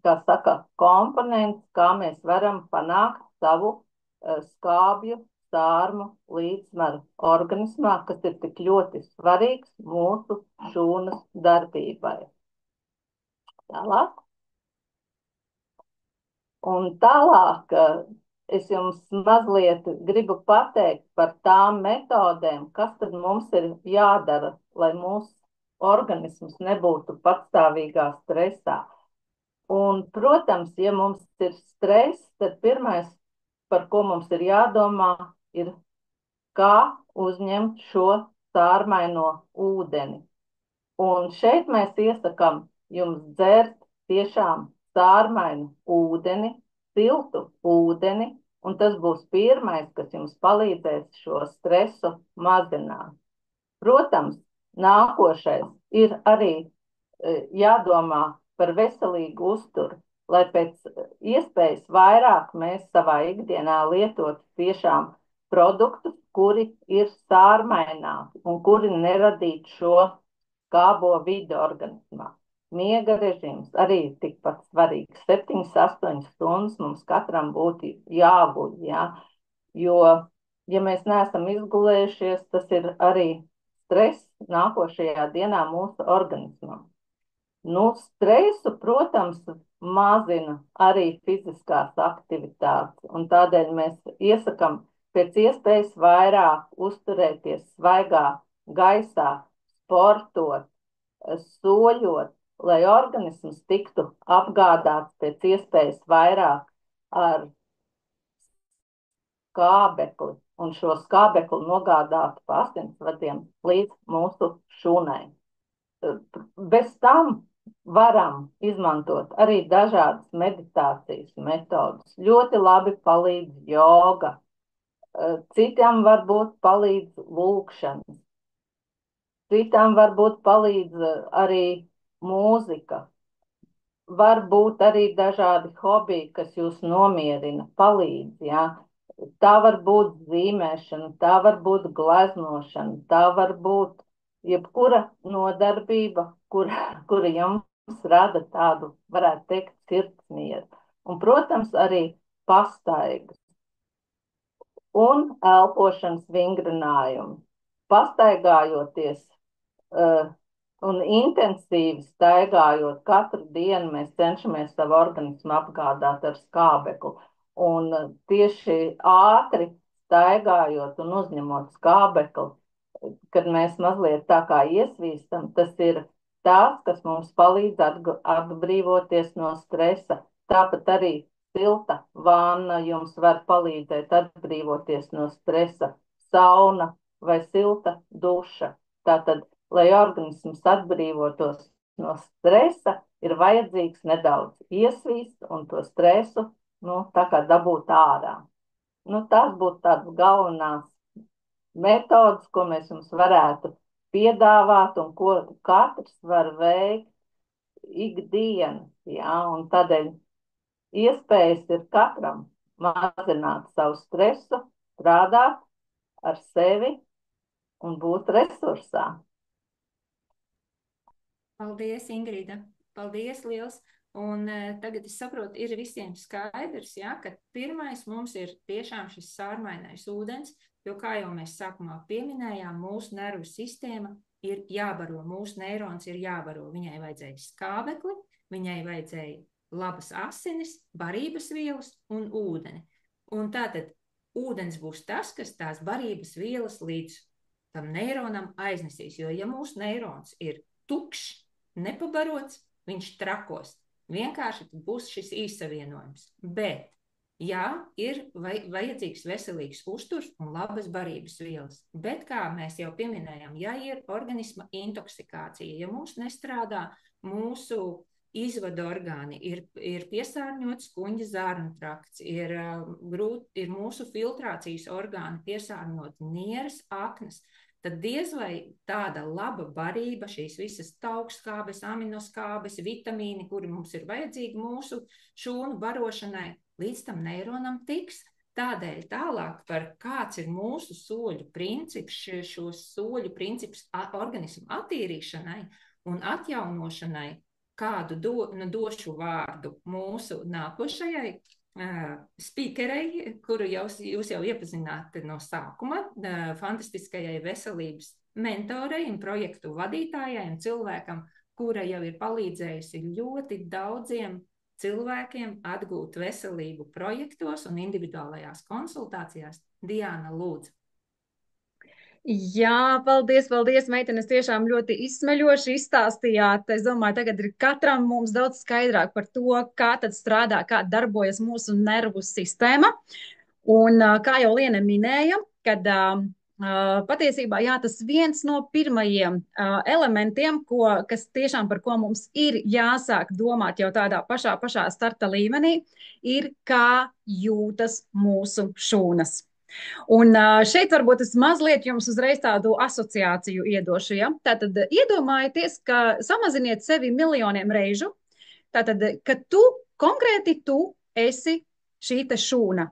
kā saka, komponents, kā mēs varam panākt savu skābju sārmu līdzsvaru organismā, kas ir tik ļoti svarīgs mūsu šūnas darbībai. Tālāk. Un tālāk es jums mazliet gribu pateikt par tām metodēm, kas tad mums ir jādara, lai mūsu organisms nebūtu patstāvīgā stresā. Un, protams, ja mums ir stress, tad pirmais, par ko mums ir jādomā, ir kā uzņemt šo sārmaino ūdeni. Un šeit mēs iesakām jums dzert tiešām sārmainu ūdeni, siltu ūdeni, un tas būs pirmais, kas jums palīdzēs šo stresu mazināt. Protams, nākošais ir arī jādomā par veselīgu uzturu, lai pēc iespējas vairāk mēs savā ikdienā lietotu tiešām produktus, kuri ir sārmaināti un kuri neradītu šo skābo vidi organismā. Miega režīms arī ir tikpat svarīgs. 7–8 stundas mums katram būtu jāguļ, ja? Jo, ja mēs neesam izgulējušies, tas ir arī stress nākošajā dienā mūsu organismam. Nu, stresu, protams, mazina arī fiziskās aktivitātes, un tādēļ mēs iesakam pēc iespējas vairāk uzturēties svaigā gaisā, sportot, soļot, lai organisms tiktu apgādāts pēc iespējas vairāk ar skābekli, un šo skābekli nogādātu pa asinsvadiem līdz mūsu šūnai. Bez tam varam izmantot arī dažādas meditācijas metodas. Ļoti labi palīdz joga, citiem varbūt palīdz lūkšanas, citām varbūt palīdz arī mūzika. Varbūt arī dažādi hobiji, kas jūs nomierina, palīdz, ja? Tā var būt zīmēšana, tā var būt gleznošana, tā var būt jebkura nodarbība, kura jums rada tādu, varētu teikt, sirdsmieru. Un, protams, arī pastaigas un elpošanas vingrinājumi. Pastaigājoties un intensīvi staigājot katru dienu, mēs cenšamies savu organismu apgādāt ar skābekli. Un tieši ātri staigājot un uzņemot skābekli, kad mēs mazliet tā kā iesvīstam, tas ir tās, kas mums palīdz atbrīvoties no stresa. Tāpat arī silta vanna jums var palīdzēt atbrīvoties no stresa, sauna vai silta duša. Tātad, lai organisms atbrīvotos no stresa, ir vajadzīgs nedaudz iesvīst un to stresu, tā kā dabūt ārā. Tās būtu tādas galvenās metodas, ko mēs jums varētu piedāvāt un ko katrs var veikt ikdienas, ja? Un tādēļ iespējas ir katram mazināt savu stresu, strādāt ar sevi un būt resursā. Paldies, Ingrīda. Paldies, liels. Un tagad es saprotu, ir visiem skaidrs, ja, ka pirmais mums ir tiešām šis sārmainais ūdens, jo, kā jau mēs sākumā pieminējām, mūsu nervu sistēma ir jābaro, mūsu neirons ir jābaro. Viņai vajadzēja skābekli, viņai vajadzēja labas asinis, barības vielas un ūdeni. Un tātad ūdens būs tas, kas tās barības vielas līdz tam neironam aiznesīs, jo ja mūsu neirons ir tukšs, nepabarots, viņš trakos. Vienkārši būs šis īssavienojums. Bet, jā, ir vajadzīgs veselīgs uzturs un labas barības vielas. Bet, kā mēs jau pieminējām, ja ir organisma intoksikācija, ja mums nestrādā mūsu izvadu orgāni, ir piesārņots kuņģa zārnu trakts, ir mūsu filtrācijas orgāni piesārņot nieres, aknas, tad diez vai tāda laba barība, šīs visas taukskābes, aminoskābes, vitamīni, kuri mums ir vajadzīgi mūsu šūnu barošanai, līdz tam neironam tiks. Tādēļ tālāk par kāds ir mūsu soļu princips, šos soļu principus organismu attīrīšanai un atjaunošanai, kādu došu vārdu mūsu nākošajai spīkerei, kuru jūs jau iepazināt no sākuma, fantastiskajai veselības mentorei un projektu vadītājai un cilvēkam, kura jau ir palīdzējusi ļoti daudziem cilvēkiem atgūt veselību projektos un individuālajās konsultācijās. Diana, lūdzu. Jā, paldies, meitenes, tiešām ļoti izsmeļoši izstāstījāt. Es domāju, tagad ir katram mums daudz skaidrāk par to, kā tad strādā, kā darbojas mūsu nervu sistēma. Un kā jau Liene minēja, kad patiesībā jā, tas viens no pirmajiem elementiem, kas tiešām par ko mums ir jāsāk domāt jau tādā pašā starta līmenī, ir kā jūtas mūsu šūnas. Un šeit varbūt es mazliet jums uzreiz tādu asociāciju iedošu. Ja? Tātad iedomājieties, ka samaziniet sevi miljoniem reižu. Tātad, ka konkrēti tu esi šī te šūna.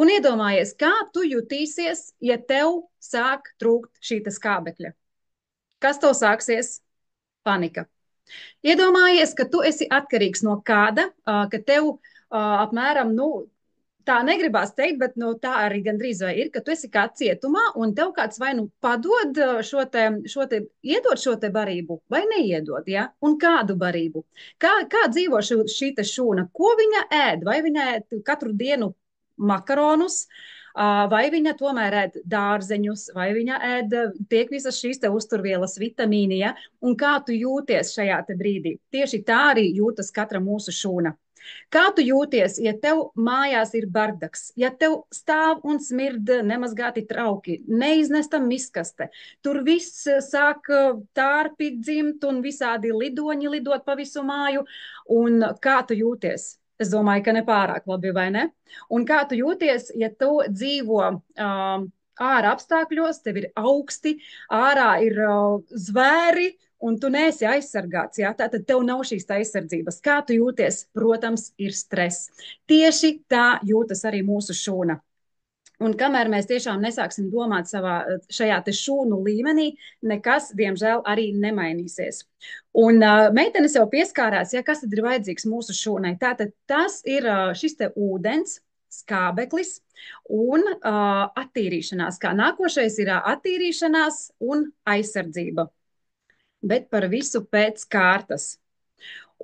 Un iedomājies, kā tu jutīsies, ja tev sāk trūkt šī skābekļa. Kas tev sāksies? Panika. Iedomājies, ka tu esi atkarīgs no kāda, ka tev apmēram, tā negribās teikt, bet tā arī gandrīz vai ir, ka tu esi kā cietumā un tev kāds vai padod iedod šo te barību vai neiedod, ja? Un kādu barību? Kā dzīvo šī te šūna? Ko viņa ēd? Vai viņa ēd katru dienu makaronus, vai viņa tomēr ēd dārzeņus, vai viņa tiek visas šīs te uzturvielas, vitamīni, ja? Un kā tu jūties šajā te brīdī? Tieši tā arī jūtas katra mūsu šūna. Kā tu jūties, ja tev mājās ir bardaks, ja tev stāv un smird nemazgāti trauki, neiznesta miskaste, tur viss sāk tārpi dzimt un visādi lidoņi lidot pa visu māju, un kā tu jūties? Es domāju, ka nepārāk labi, vai ne? Un kā tu jūties, ja tu dzīvo ārā apstākļos, tev ir augsti, ārā ir zvēri, un tu neesi aizsargāts, ja? Tātad tev nav šīs aizsardzības. Kā tu jūties? Protams, ir stress. Tieši tā jūtas arī mūsu šūna. Un kamēr mēs tiešām nesāksim domāt šajā te šūnu līmenī, nekas, diemžēl, arī nemainīsies. Un meitenes jau pieskārās, ja kas tad ir vajadzīgs mūsu šūnai. Tātad tas ir šis te ūdens, skābeklis un attīrīšanās. Kā nākošais ir attīrīšanās un aizsardzība. Bet par visu pēc kārtas.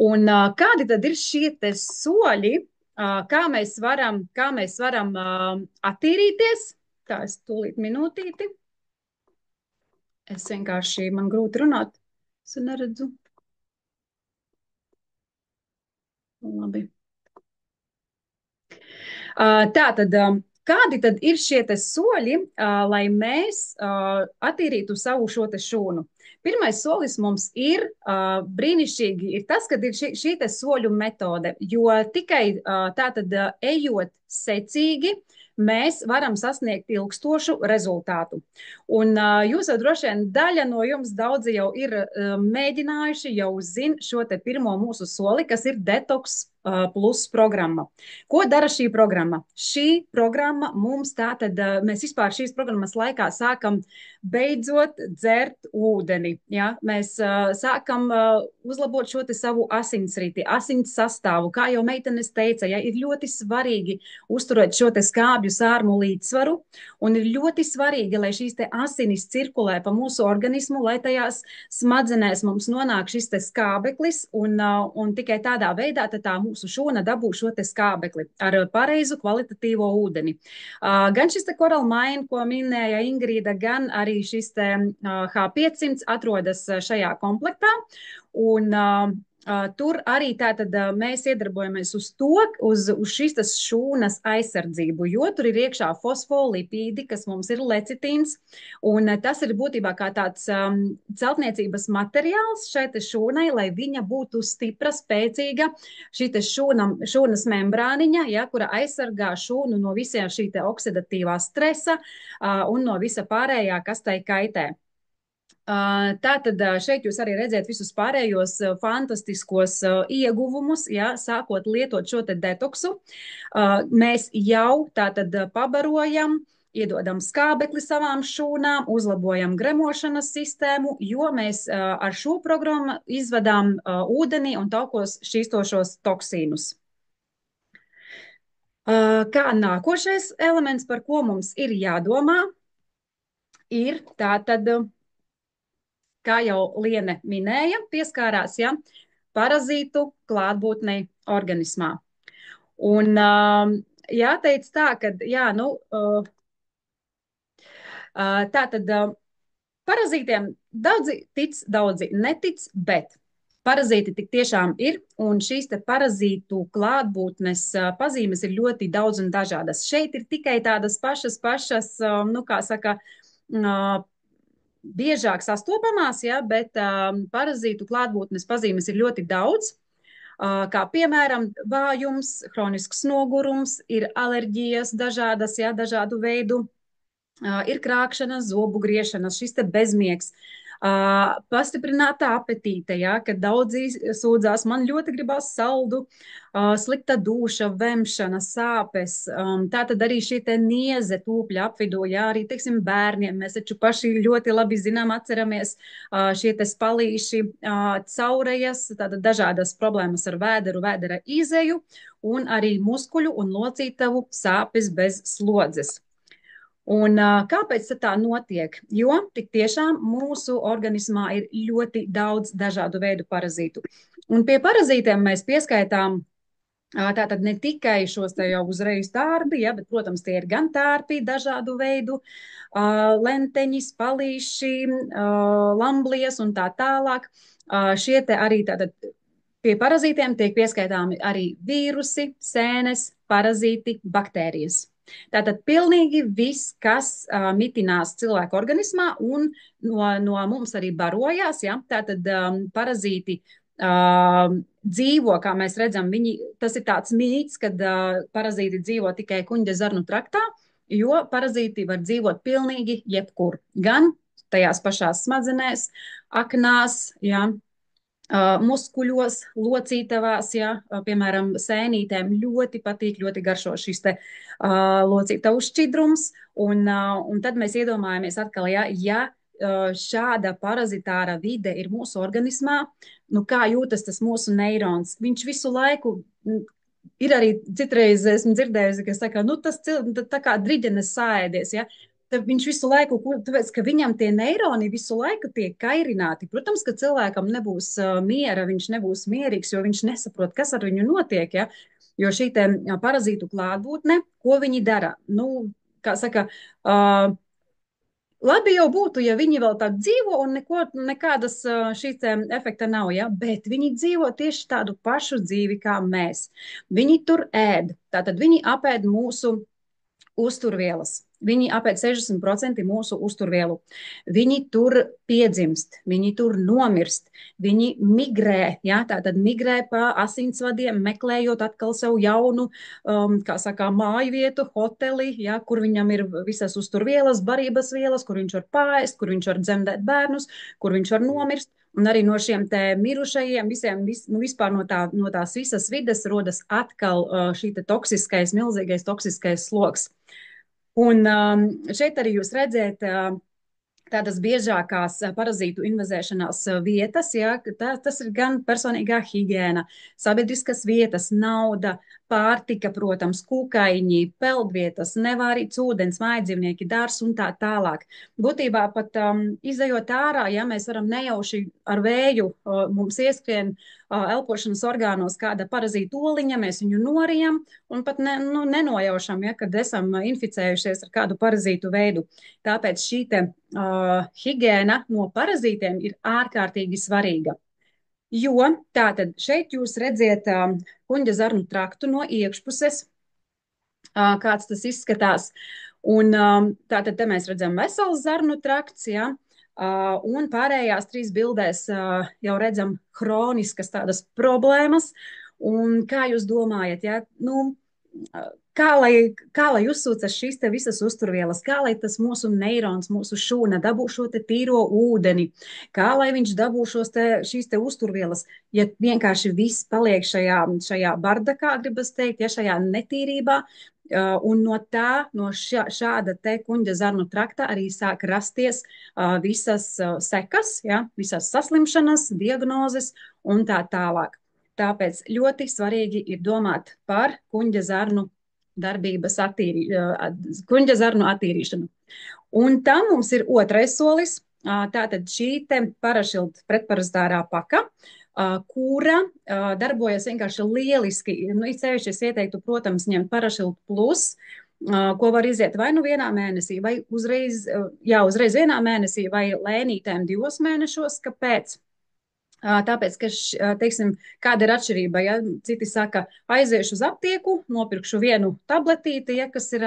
Un kādi tad ir šie te soļi, kā mēs varam attīrīties? Tā, es tūlīt minūtīti. Es vienkārši, man grūti runāt. Es neredzu. Labi. Tātad, kādi tad ir šie te soļi, lai mēs attīrītu savu šo te šūnu? Pirmais solis mums ir brīnišķīgi, ir tas, kad ir šī te soļu metode, jo tikai tātad ejot secīgi, mēs varam sasniegt ilgstošu rezultātu. Un jūs jau droši vien daļa no jums daudzi jau ir mēģinājuši, jau zin šo te pirmo mūsu soli, kas ir Detox Plus programma. Ko dara šī programma? Šī programma mums tātad, mēs vispār šīs programmas laikā sākam beidzot dzert ūdeni. Ja? Mēs sākam uzlabot šo te savu asinsriti, asins sastāvu. Kā jau meitenes teica, ja, ir ļoti svarīgi uzturēt šo te skābju sārmu līdzsvaru, un ir ļoti svarīgi, lai šīs te asinis cirkulē pa mūsu organismu, lai tajās smadzenēs mums nonāk šis te skābeklis, un tikai tādā veidā tā mūsu šūna dabū šo te skābekli ar pareizu kvalitatīvo ūdeni. Gan šis te Coral Mine, ko minēja Ingrīda, gan arī šis te H500 atrodas šajā komplektā. Un Tur arī tātad mēs iedarbojamies uz šīs tas šūnas aizsardzību, jo tur ir iekšā fosfolipīdi, kas mums ir lecitīns, un tas ir būtībā kā tāds celtniecības materiāls šai te šūnai, lai viņa būtu stipra, spēcīga, šī te šūnas membrāniņa, ja, kura aizsargā šūnu no visiem šī te oksidatīvā stresa un no visa pārējā, kas tai kaitē. Tātad šeit jūs arī redzēt visus pārējos fantastiskos ieguvumus, ja, sākot lietot šo te detoksu. Mēs jau tātad pabarojam, iedodam skābekli savām šūnām, uzlabojam gremošanas sistēmu, jo mēs ar šo programmu izvedām ūdenī un taukos šķīstošos toksīnus. Kā nākošais elements, par ko mums ir jādomā, ir tātad kā jau Liene minēja, pieskārās, ja, parazītu klātbūtnei organismā. Un jāteic tā, ka, jā, nu, tā tad parazītiem daudzi tic, daudzi netic, bet parazīti tik tiešām ir, un šīs te parazītu klātbūtnes pazīmes ir ļoti daudz un dažādas. Šeit ir tikai tādas pašas, nu, kā saka, biežāk sastopamās, ja, bet parazītu klātbūtnes pazīmes ir ļoti daudz, kā piemēram vājums, hronisks nogurums, ir alerģijas dažādas, ja, dažādu veidu, ir krākšana, zobu griešana, šis te bezmiegs, pastiprināta apetīte, ja, kad daudzi sūdzās, man ļoti gribās saldu, slikta dūša, vemšana, sāpes, tātad arī šī te nieze tūpļa apvidū, ja, arī, teiksim, bērniem, mēs taču paši ļoti labi zinām, atceramies šie te spalīši, caurejas, tātad dažādas problēmas ar vēderu, vēdera izeju, un arī muskuļu un locītavu sāpes bez slodzes. Un kāpēc tā notiek? Jo tik tiešām mūsu organismā ir ļoti daudz dažādu veidu parazītu. Un pie parazītiem mēs pieskaitām tātad ne tikai šos te jau uzreiz tārbi, ja, bet, protams, tie ir gan tārpi dažādu veidu, lenteņi, spalīši, lamblies un tā tālāk. Šie te arī tātad pie parazītiem tiek pieskaitāmi arī vīrusi, sēnes, parazīti, baktērijas. Tātad pilnīgi viss, kas mitinās cilvēku organismā un no mums arī barojās, ja, tātad parazīti dzīvo, kā mēs redzam, tas ir tāds mīts, kad parazīti dzīvo tikai kuņģa zarnu traktā, jo parazīti var dzīvot pilnīgi jebkur, gan tajās pašās smadzenēs, aknās, ja, muskuļos, locītavās, ja, piemēram, sēnītēm ļoti patīk, ļoti garšo šis te locītavu šķidrums, un tad mēs iedomājamies atkal, ja šāda parazitāra vide ir mūsu organismā, nu kā jūtas tas mūsu neirons? Viņš visu laiku, ir arī citreiz esmu dzirdējusi, ka saka, nu tas tā kā driģenes sāēdies, ja, viņš visu laiku, tāpēc, ka viņam tie neironi visu laiku tiek kairināti. Protams, ka cilvēkam nebūs miera, viņš nebūs mierīgs, jo viņš nesaprot, kas ar viņu notiek, ja? Jo šī te parazītu klātbūtne, ko viņi dara? Nu, kā saka, labi jau būtu, ja viņi vēl tā dzīvo un nekādas šīs te efekta nav, ja? Bet viņi dzīvo tieši tādu pašu dzīvi kā mēs. Viņi tur ēd, tātad viņi apēd mūsu uzturvielas. Viņi apēd 60% mūsu uzturvielu. Viņi tur piedzimst, viņi tur nomirst, viņi migrē, ja, tātad migrē pa asinsvadiem, meklējot atkal sev jaunu, kā saka, māju vietu, hoteli, ja, kur viņam ir visas uzturvielas, barības vielas, kur viņš var pārēst, kur viņš var dzemdēt bērnus, kur viņš var nomirst. Un arī no šiem te mirušajiem, vispār no tās visas vides rodas atkal šī te toksiskais, milzīgais toksiskais sloks. Un šeit arī jūs redzēt tādas biežākās parazītu invazēšanās vietas, ja, tas ir gan personīgā higiēna, sabiedriskas vietas, nauda, pārtika, protams, kūkaiņi, peldvietas, nevārīts ūdens, mājdzīvnieki, dārs un tā tālāk. Būtībā pat izejot ārā, ja mēs varam nejauši ar vēju, mums ieskrien elpošanas orgānos kāda parazīta oliņa, mēs viņu norijam un pat nenojaušam, ja, kad esam inficējušies ar kādu parazītu veidu. Tāpēc šī te higiēna no parazītiem ir ārkārtīgi svarīga. Jo tātad šeit jūs redziet kuņģa zarnu traktu no iekšpuses, kāds tas izskatās. Un tātad te mēs redzam vesels zarnu trakts, ja, un pārējās 3 bildēs jau redzam hroniskas tādas problēmas. Un kā jūs domājat, ja, nu, kā lai uzsūcas šīs te visas uzturvielas, kā lai tas mūsu neirons, mūsu šūna dabū šo te tīro ūdeni, kā lai viņš dabū šīs te uzturvielas, ja vienkārši viss paliek šajā bardakā, gribas teikt, ja šajā netīrībā, un no šāda te kuņģa zarnu trakta arī sāk rasties visas sekas, ja, visas saslimšanas, diagnozes un tā tālāk. Tāpēc ļoti svarīgi ir domāt par kuņģa zarnu kuņģa zarnu attīrīšanu. Un tam mums ir otrais solis. Tātad šī te parašilda pretparazitārā paka, kura darbojas vienkārši lieliski. Nu, īpaši es ieteiktu, protams, ņemt parašildu plus, ko var iziet vai nu vienā mēnesī, vai uzreiz vienā mēnesī, vai lēnītēm 2 mēnešos. Kāpēc? Tāpēc, ka, teiksim, kāda ir atšķirība, ja citi saka, aiziešu uz aptieku, nopirkšu vienu tabletīti, ja, kas ir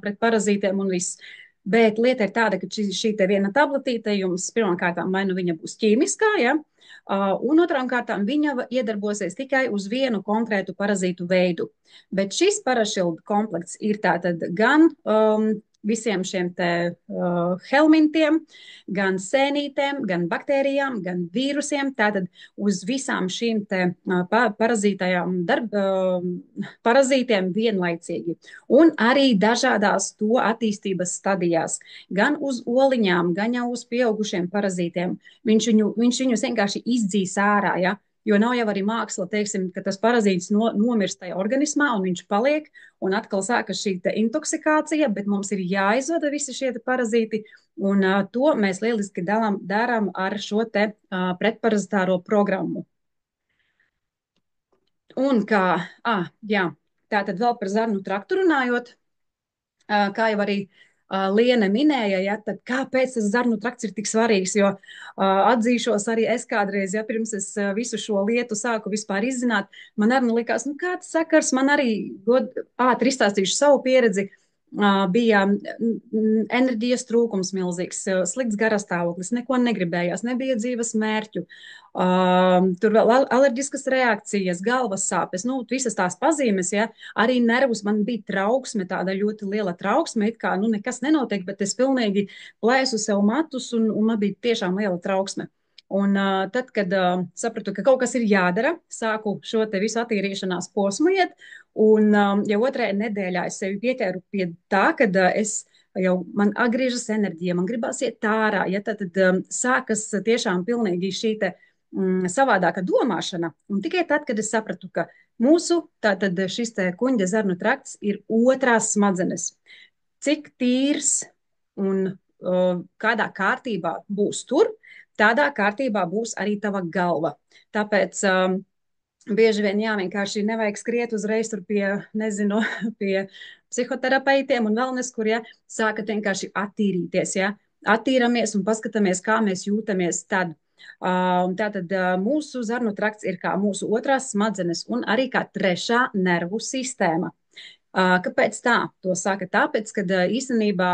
pret parazītiem un viss. Bet lieta ir tāda, ka šī te viena tabletīte jums pirmām kārtām vai nu viņa būs ķīmiskā, ja, un otrām kārtām viņa iedarbosies tikai uz vienu konkrētu parazītu veidu. Bet šis parašildu komplekts ir tātad gan visiem šiem te helmintiem, gan sēnītēm, gan baktērijām, gan vīrusiem, tātad uz visām šīm te parazītiem vienlaicīgi. Un arī dažādās to attīstības stadijās, gan uz oliņām, gan jau uz pieaugušiem parazītiem. Viņš viņus vienkārši izdzīs ārā, ja? Jo nav jau arī māksla, teiksim, ka tas parazīts nomirst tajā organismā un viņš paliek, un atkal sākas šī intoksikācija, bet mums ir jāizvada visi šie parazīti, un to mēs lieliski darām ar šo te pretparazitāro programmu. Un tātad vēl par zarnu traktu runājot, kā jau arī Liene minēja, ja, tad kāpēc tas zarnu trakts ir tik svarīgs, jo atzīšos arī es kādreiz, ja pirms es visu šo lietu sāku vispār izzināt, man arī likās, nu kāds sakars, man arī ātri izstāstīšu savu pieredzi, bija enerģijas trūkums milzīgs, slikts garastāvoklis, neko negribējās, nebija dzīves mērķu, tur vēl alerģiskas reakcijas, galvas sāpes, nu, visas tās pazīmes, ja, arī nervus, man bija trauksme, tāda ļoti liela trauksme, it kā, nu, nekas nenotiek, bet es pilnīgi plēsu sev matus un man bija tiešām liela trauksme. Un tad, kad sapratu, ka kaut kas ir jādara, sāku šo te visu attīrīšanās posmu iet, un jau 2. nedēļā es sevi pieķēru pie tā, kad man atgriežas enerģija, man gribās iet ārā, ja tad sākas tiešām pilnīgi šī te savādāka domāšana. Un tikai tad, kad es sapratu, ka tātad šis te kuņģa zarnu trakts ir otrās smadzenes. Cik tīrs un kādā kārtībā būs tur, tādā kārtībā būs arī tava galva. Tāpēc bieži vien vienkārši nevajag skriet uzreiz tur pie psihoterapeitiem un wellness, kur sākat vienkārši attīrīties. Attīramies un paskatāmies, kā mēs jūtamies tad. Tātad mūsu zarnu trakts ir kā mūsu otrās smadzenes un arī kā 3. nervu sistēma. Kāpēc tā? To saka tāpēc, ka īstenībā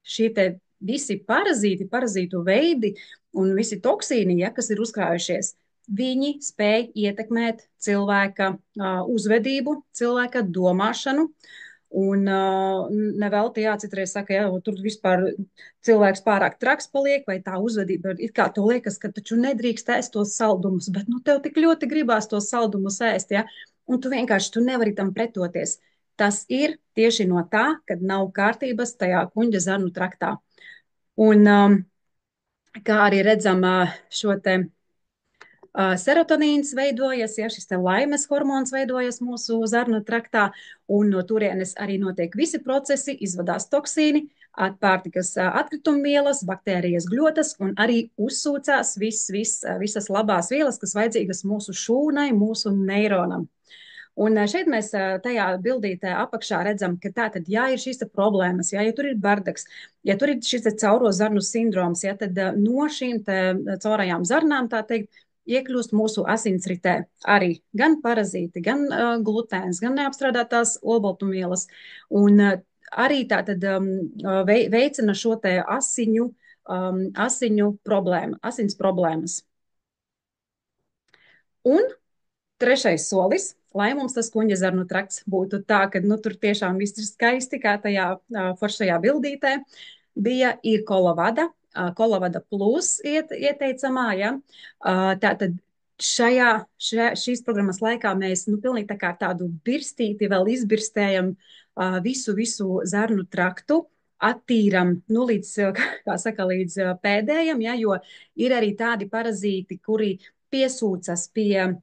šī te visi parazītu veidi un visi toksīni, kas ir uzkrājušies, viņi spēj ietekmēt cilvēka uzvedību, cilvēka domāšanu. Un nevelti citreiz saka, tur vispār cilvēks pārāk traks paliek, vai tā uzvedība ir kā to liekas, ka taču nedrīkst ēst tos saldumus, bet tev tik ļoti gribās tos saldumus ēst, un tu vienkārši nevari tam pretoties. Tas ir tieši no tā, kad nav kārtības tajā kuņģa zarnu traktā. Un kā arī redzam šo te serotonīns veidojas, šis te laimes hormons veidojas mūsu zarnu traktā, un no turienes arī notiek visi procesi, izvadās toksīni, pārtikas atkritumvielas, baktērijas gļotas, un arī uzsūcās visas labās vielas, kas vajadzīgas mūsu šūnai, mūsu neironam. Un šeit mēs tajā bildītē apakšā redzam, ka tātad, ja ir šīs problēmas, ja tur ir bardaks, ja tur ir šis cauro zarnu sindroms, tad no šīm caurajām zarnām, tā teikt, iekļūst mūsu asinsritē arī gan parazīti, gan glutēns, gan neapstrādātās olbaltumvielas. Un arī tātad veicina šo te asiņu problēmu, asins problēmas. Un trešais solis, lai mums tas kuņģa zarnu trakts būtu tā, ka nu, tur tiešām viss ir skaisti, kā tajā foršajā bildītē, ir kolavada. Kolavada plus ieteicamā, ja. Tātad šīs programmas laikā mēs nu, pilnīgi tā kā tādu birstīti vēl izbirstējam visu zarnu traktu, attīram, nu, līdz, kā saka, līdz pēdējam, ja, jo ir arī tādi parazīti, kuri piesūcas pie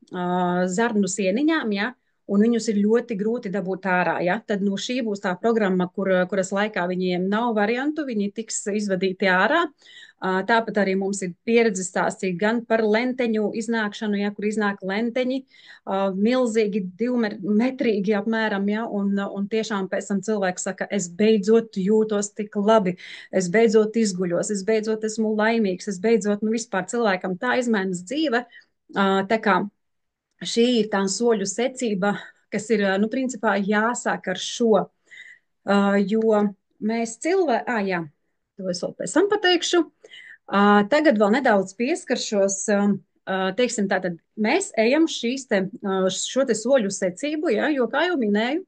zarnu sieniņām, ja, un viņus ir ļoti grūti dabūt ārā. Ja? Tad no šī būs tā programma, kuras laikā viņiem nav variantu, viņi tiks izvadīti ārā. Tāpat arī mums ir pieredze stāstīt gan par lenteņu iznākšanu, ja, kur iznāk lenteņi, milzīgi, 2-metrīgi apmēram, ja, un tiešām pēc tam cilvēks saka, es beidzot jūtos tik labi, es beidzot izguļos, es beidzot esmu laimīgs, es beidzot, nu vispār cilvēkam tā izmainas dzīve. Tā kā šī ir tā soļu secība, kas ir, nu, principā jāsāk ar šo, jo mēs cilvēki, to es vēl pēc tam pateikšu, tagad vēl nedaudz pieskaršos, teiksim, tātad mēs ejam šo te soļu secību, ja, jo, kā jau minēju,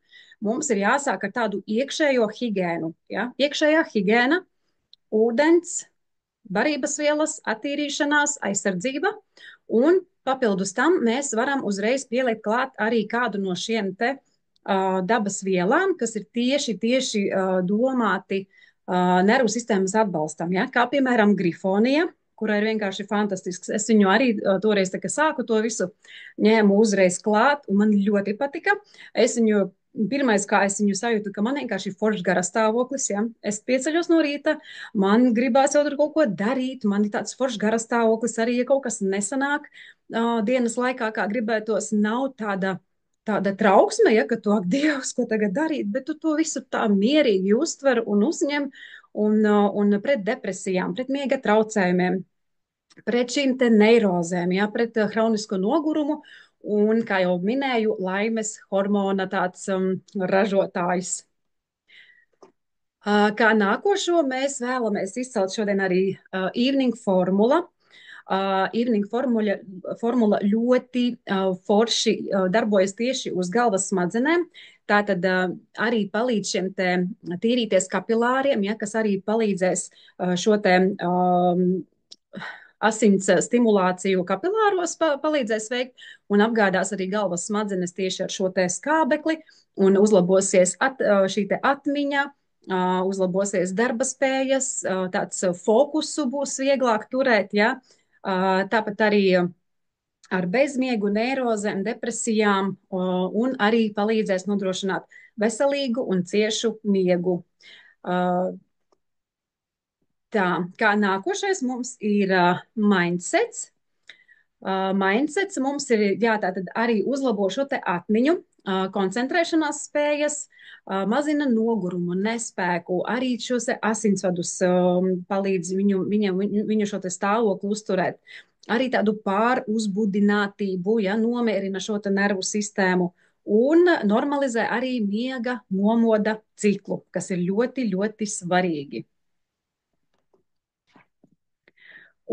mums ir jāsāk ar tādu iekšējo higēnu, ja, iekšējā higēna, ūdens, barības vielas, attīrīšanās, aizsardzība, un papildus tam mēs varam uzreiz pielikt klāt arī kādu no šiem te dabas vielām, kas ir tieši domāti nervu sistēmas atbalstam, ja? Kā piemēram grifonija, kura ir vienkārši fantastisks. Es viņu arī toreiz, tā kā sāku to visu, ņēmu uzreiz klāt, un man ļoti patika. Es viņu Pirmais, kā es viņu sajūtu, ka man vienkārši ir foršs garastāvoklis. Ja? Es pieceļos no rīta, man gribās jau tur kaut ko darīt, man ir tāds foršs garastāvoklis, arī ja kaut kas nesanāk dienas laikā, kā gribētos, nav tāda trauksme, ja, ka tu, ak, Dievs, ko tagad darīt, bet tu to visu tā mierīgi uztver un uzņem, un pret depresijām, pret miega traucējumiem, pret šīm te neirozēm, ja, pret hronisko nogurumu, un, kā jau minēju, laimes hormona tāds ražotājs. Kā nākošo mēs vēlamies izcelt šodien arī evening formula. Evening formula ļoti forši darbojas tieši uz galvas smadzenēm. Tātad arī palīdz šiem te tīrīties kapilāriem, ja, kas arī palīdzēs šo te asins stimulāciju kapilāros palīdzēs veikt un apgādās arī galvas smadzenes tieši ar šo te skābekli un uzlabosies šī te atmiņa, uzlabosies darba spējas, tāds fokusu būs vieglāk turēt, ja. Tāpat arī ar bezmiegu, neirozēm, depresijām un arī palīdzēs nodrošināt veselīgu un ciešu miegu. Tā, kā nākošais mums ir mindsets. Mindsets mums ir, tātad arī uzlabo šo te atmiņu, koncentrēšanās spējas, mazina nogurumu, nespēku, arī šos asinsvadus palīdz viņu šo te stāvokli uzturēt. Arī tādu pāruzbudinātību, ja, nomierina šo te nervu sistēmu un normalizē arī miega nomoda ciklu, kas ir ļoti, ļoti svarīgi.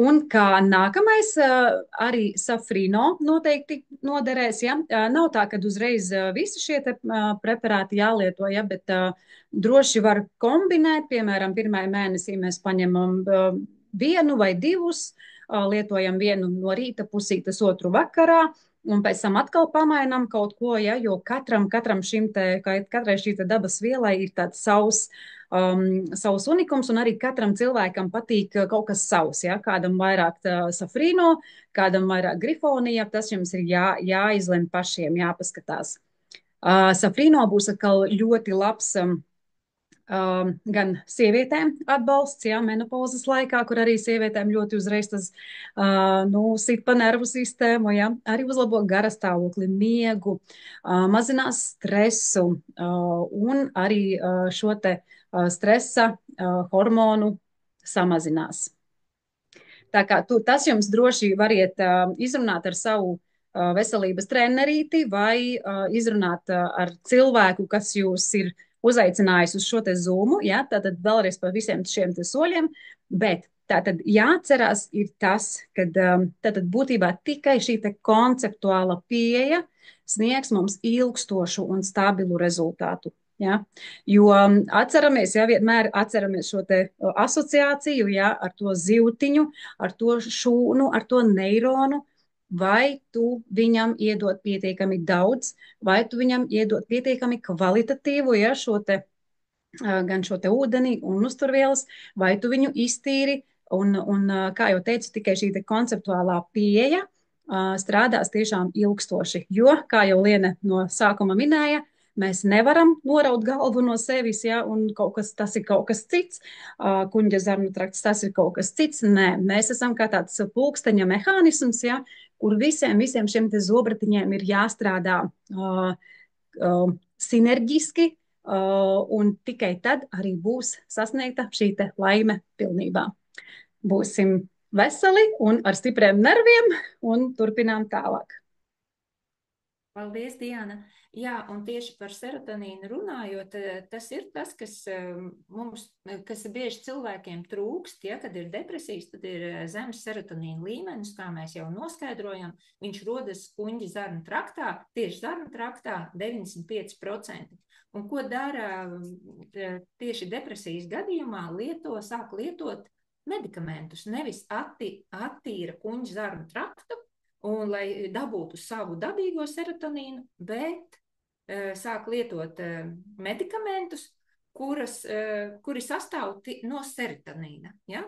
Un kā nākamais, arī safrīno noteikti noderēs, ja? Nav tā, ka uzreiz visi šie te preparāti jālieto, ja? Bet droši var kombinēt, piemēram, pirmajā mēnesī mēs paņemam vienu vai divus, lietojam vienu no rīta pusītes, otru vakarā, un pēc tam atkal pamainām kaut ko, ja? Jo katrai šī te dabas vielai ir tāds savs unikums, un arī katram cilvēkam patīk kaut kas savs. Ja? Kādam vairāk safrīno, kādam vairāk grifonija, tas jums ir jāizlem pašiem, jāpaskatās. Safrīno būs atkal ļoti labs gan sievietēm atbalsts, ja, menopauzes laikā, kur arī sievietēm ļoti uzreiz tas sit pa nervu sistēmu, ja, arī uzlabo garastāvokli, miegu, mazinās stresu un arī šo te stresa hormonu samazinās. Tā kā tas jums droši variet izrunāt ar savu veselības trenerīti vai izrunāt ar cilvēku, kas jūs ir uzaicinājis uz šo te zūmu, ja, tātad vēlreiz par visiem šiem te soļiem, bet tātad jāatcerās ir tas, ka tātad būtībā tikai šī te konceptuāla pieeja sniegs mums ilgstošu un stabilu rezultātu. Ja? Jo atceramies, ja vienmēr atceramies šo te asociāciju, ja, ar to zivtiņu, ar to šūnu, ar to neironu, vai tu viņam iedod pietiekami daudz, vai tu viņam iedod pietiekami kvalitatīvu, ja, gan šo te ūdeni un uzturvielas, vai tu viņu iztīri, un kā jau teicu, tikai šī te konceptuālā pieeja strādās tiešām ilgstoši, jo, kā jau Liene no sākuma minēja, mēs nevaram noraut galvu no sevis, ja, un tas ir kaut kas cits, kuņģa zarnu trakts, tas ir kaut kas cits. Nē, mēs esam kā tāds pulksteņa mehānisms, ja, kur visiem šiem te zobratiņiem ir jāstrādā sinerģiski, un tikai tad arī būs sasniegta šī te laime pilnībā. Būsim veseli un ar stipriem nerviem un turpinām tālāk. Paldies, Diana. Jā, un tieši par serotonīnu runājot, tas ir tas, kas bieži cilvēkiem trūkst, ja, kad ir depresijas, tad ir zemes serotonīna līmenis, kā mēs jau noskaidrojam, viņš rodas kuņģa zarnu traktā, tieši zarnu traktā 95%. Un ko dara tieši depresijas gadījumā? Sāk lietot medikamentus, nevis attīra kuņģa zarnu traktu, un lai dabūtu savu dabīgo serotonīnu, bet sāk lietot medikamentus, kuri sastāv no serotonīna, ja,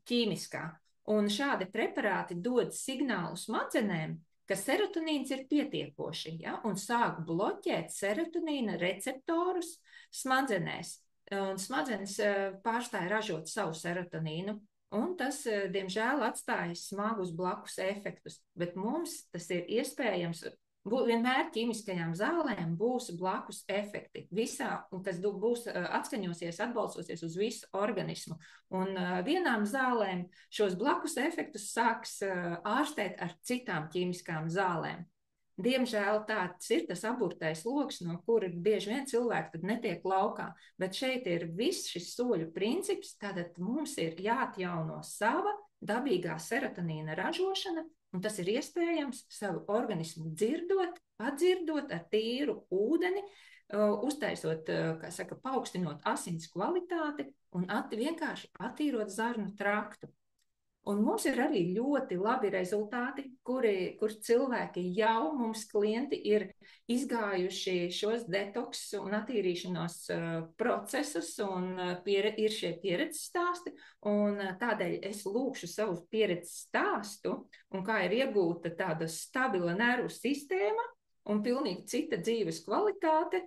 ķīmiskā. Un šādi preparāti dod signālu smadzenēm, ka serotonīns ir pietiekoši, ja, un sāk bloķēt serotonīna receptorus smadzenēs. Un smadzenes pārstāja ražot savu serotonīnu. Un tas, diemžēl, atstāja smagus blakus efektus, bet mums tas ir iespējams. Vienmēr ķīmiskajām zālēm būs blakus efekti visā, un tas būs atskaņosies, atbalsosies uz visu organismu. Un vienām zālēm šos blakus efektus sāks ārstēt ar citām ķīmiskām zālēm. Diemžēl tāds ir tas aburtais loks, no kura bieži vien cilvēki tad netiek laukā, bet šeit ir viss šis soļu princips, tātad mums ir jāatjauno sava dabīgā serotonīna ražošana, un tas ir iespējams savu organismu padzirdot ar tīru ūdeni, uztaisot, kā saka, paaugstinot asins kvalitāti un vienkārši attīrot zarnu traktu. Un mums ir arī ļoti labi rezultāti, kur cilvēki jau mums klienti ir izgājuši šos detoks un attīrīšanos procesus, un ir šie pieredzes stāsti, un tādēļ es lūkšu savu pieredzes stāstu, un kā ir iegūta tāda stabila nervu sistēma un pilnīgi cita dzīves kvalitāte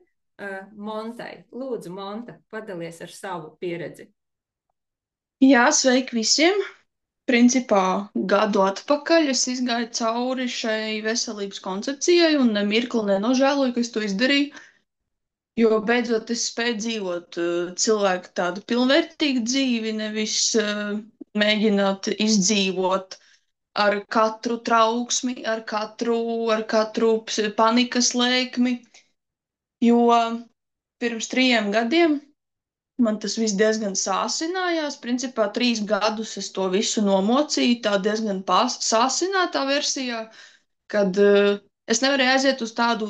Montai. Lūdzu, Monta, padalies ar savu pieredzi. Jā, sveiki visiem! Principā gadu atpakaļ es izgāju cauri šai veselības koncepcijai un nemirkli nenožēloju, ka es to izdarīju, jo beidzot es spēju dzīvot cilvēku tādu pilnvērtīgu dzīvi, nevis mēģināt izdzīvot ar katru trauksmi, ar katru panikas lēkmi, jo pirms 3 gadiem man tas viss diezgan sāsinājās. Principā 3 gadus es to visu nomocīju, tā diezgan sāsinātā versijā, kad es nevarēju aiziet uz tādu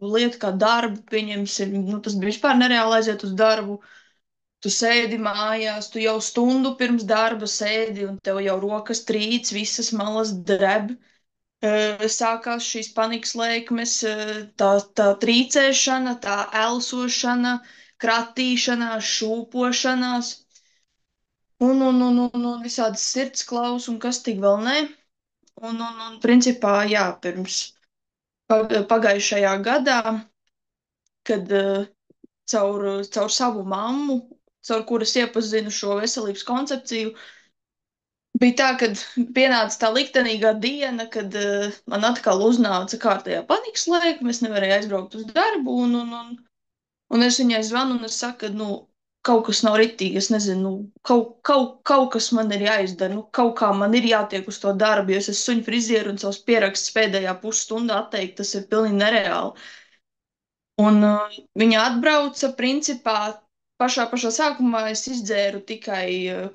lietu kā darbu, pieņemsim, tas bija vispār nereāli aiziet uz darbu. Tu sēdi mājās, tu jau stundu pirms darba sēdi, un tev jau rokas trīc, visas malas dreb. Sākās šīs panikas lēkmes, tā trīcēšana, tā elsošana, kratīšanās, šūpošanās, un visādas sirdsklaus, un kas tik vēl ne. Un principā, jā, pirms pagājušajā gadā, kad caur savu mammu, caur kuras iepazinu šo veselības koncepciju, bija tā, kad pienāca tā liktenīgā diena, kad man atkal uznāca kārtējā panikas lēkme, es nevarēju aizbraukt uz darbu, un es viņai zvanu, un es saku, kaut kas nav ritīgi, es nezinu, kaut kas man ir jāizdara, kaut kā man ir jātiek uz to darbu, jo es esmu suņu frizieri un savus pierakstus pēdējā pusstundā atteikt, tas ir pilnīgi nereāli. Un viņa atbrauca, principā, pašā sākumā es izdzēru tikai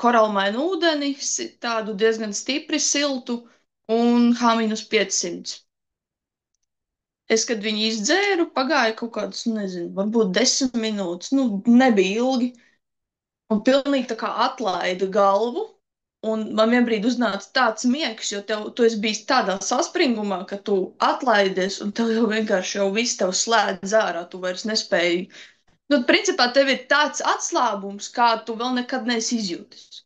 koralmainu ūdeni, tādu diezgan stipri siltu un H-500. Kad viņu izdzēru, pagāja kaut kādas, nezinu, varbūt 10 minūtes, nebija ilgi. Un pilnīgi tā kā atlaida galvu. Un man vienbrīd uznāca tāds miegs, jo tu esi bijis tādā saspringumā, ka tu atlaidies, un tev jau vienkārši viss tev slēdz ārā, tu vairs nespēji. Principā tev ir tāds atslābums, kā tu vēl nekad neesi izjūtis.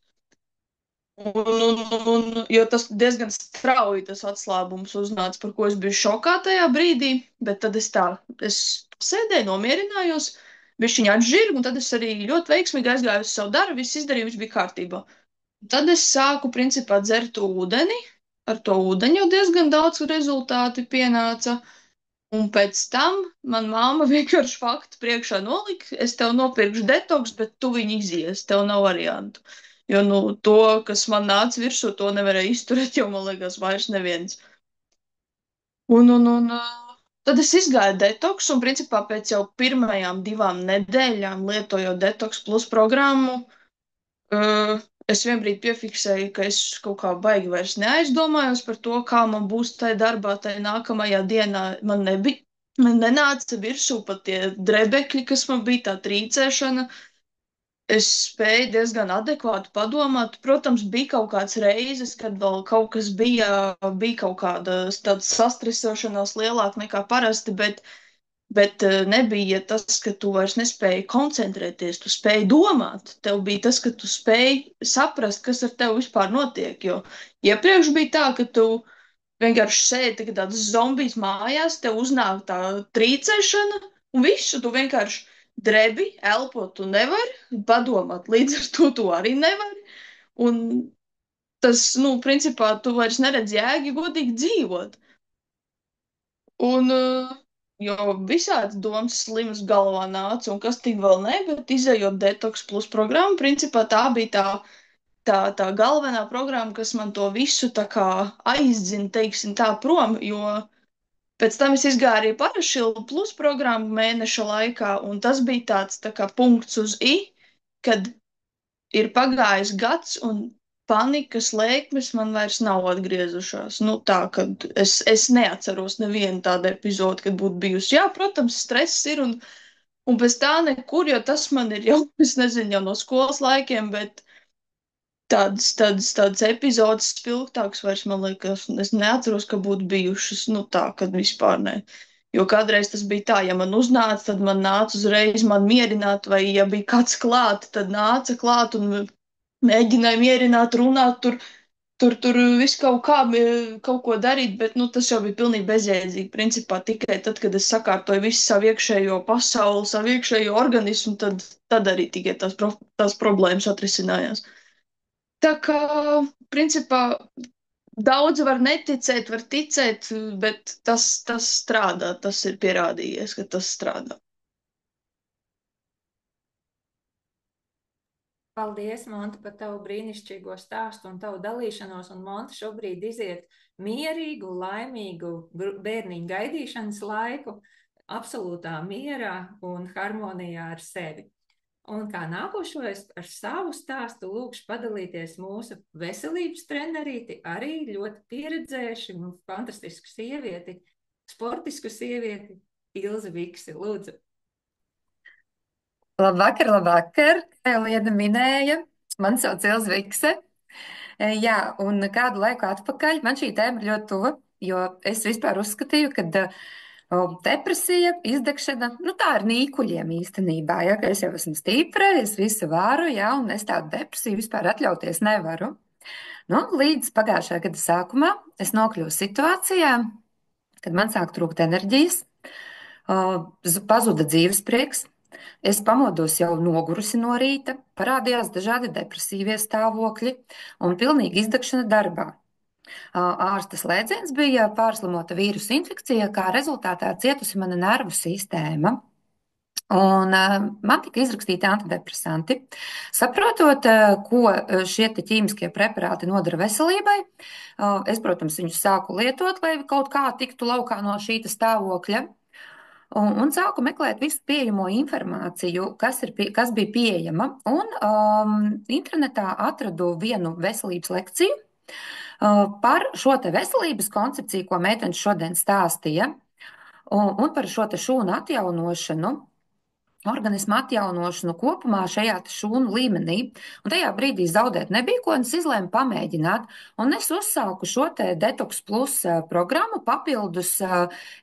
Jo tas diezgan strauji tas atslābums uznāca, par ko es biju šokā tajā brīdī, bet tad es sēdēju, nomierinājos, bišķiņā atžirgu, un tad es arī ļoti veiksmīgi aizgāju uz savu darbu, viss izdarīju, viss bija kārtībā. Tad es sāku, principā, dzert ūdeni, ar to ūdeni jau diezgan daudz rezultāti pienāca, un pēc tam man mamma vienkārši faktu priekšā nolika, es tev nopirkšu detoks, bet tu viņu izies, tev nav variantu. Jo, to, kas man nāca virsū, to nevarēja izturēt, jo, man liekas, vairs neviens. Un tad es izgāju detoksu, un, principā, pēc jau pirmajām 2 nedēļām lietojot Detox Plus programmu, es vienbrīd piefiksēju, ka es kaut kā baigi vairs neaizdomājos par to, kā man būs tajā darbā, tajā nākamajā dienā. Man nenāca virsū pat tie drebekļi, kas man bija, tā trīcēšana. Es spēju diezgan adekvāti padomāt. Protams, bija kaut kāds reizes, kad vēl kaut kas bija kaut kāda tāda sastresošanās lielāka nekā parasti, bet nebija tas, ka tu vairs nespēji koncentrēties, tu spēji domāt. Tev bija tas, ka tu spēji saprast, kas ar tevi vispār notiek, jo iepriekš bija tā, ka tu vienkārši sēdi tāds zombijs mājās, tev uznāk tā trīcēšana un visu, tu vienkārši drebi, elpot tu nevari, padomāt līdz ar to arī nevari. Un tas, principā, tu vairs neredz jēgi godīgi dzīvot. Un, jo visādi domas slimas galvā nāca, un kas tik vēl ne, bet izējot Detox Plus programmu, principā tā bija tā galvenā programma, kas man to visu tā kā aizdzina, teiksim tā, prom, jo pēc tam es izgāju arī Parašilu Plus programmu mēneša laikā, un tas bija tāds tā kā punkts uz i, kad ir pagājis gads, un panikas lēkmes man vairs nav atgriezušās. Tā, kad es neatceros nevienu tādu epizodu, kad būtu bijusi. Jā, protams, stress ir, un bez tā nekur, jo tas man ir jau, es nezinu, jau no skolas laikiem, bet tādas epizodes spilgtākas vairs, man liekas, es neatceros, ka būtu bijušas, tā, kad vispār ne. Jo kādreiz tas bija tā, ja man uznāca, tad man nāca uzreiz man mierināt, vai ja bija kāds klāt, tad nāca klāt un mēģināja mierināt, runāt, tur visu kaut ko darīt, bet, tas jau bija pilnīgi bezjēdzīgi. Principā tikai tad, kad es sakārtoju visu savu iekšējo pasauli, savu iekšējo organismu, tad arī tikai tās problēmas atrisinājās. Tā kā, principā, daudz var neticēt, var ticēt, bet tas strādā, tas ir pierādījies, ka tas strādā. Paldies, Monta, par tavu brīnišķīgo stāstu un tavu dalīšanos, un Monta šobrīd iziet mierīgu, laimīgu bērniņu gaidīšanas laiku, absolūtā mierā un harmonijā ar sevi. Un kā nākošo es ar savu stāstu lūkšu padalīties mūsu veselības trenerīti, arī ļoti pieredzējuši un fantastisku sievieti, sportisku sievieti, Ilzi Viksi. Lūdzu. Labvakar, labvakar, kā jau Liena minēja, man sauc Ilze Vikse. Jā, un kādu laiku atpakaļ man šī tēma ir ļoti tuva, jo es vispār uzskatīju, ka depresija, izdegšana, tā ir nīkuļiem īstenībā, ja, ka es jau esmu stipra, es visu varu, ja, un es tādu depresiju vispār atļauties nevaru. Līdz pagājušā gada sākumā es nokļuvu situācijā, kad man sāk trūkt enerģijas, pazuda dzīvesprieks, es pamodos jau nogurusi no rīta, parādījās dažādi depresīvie stāvokļi un pilnīga izdegšana darbā. Ārsta slēdziens bija pārslimota vīrusu infekcija, kā rezultātā cietusi mana nervu sistēma. Un man tika izrakstīti antidepresanti. Saprotot, ko šie te ķīmiskie preparāti nodara veselībai, es, protams, viņus sāku lietot, lai kaut kā tiktu laukā no šī stāvokļa. Un sāku meklēt visu pieejamo informāciju, kas bija pieejama. Internetā atradu vienu veselības lekciju par šo te veselības koncepciju, ko meitenes šodien stāstīja, un par šo te šūnu atjaunošanu. Organisma atjaunošanu kopumā šajā šūnu līmenī. Un tajā brīdī zaudēt nebija ko, un es izlēmu pamēģināt. Un es uzsāku šo te Detox Plus programmu, papildus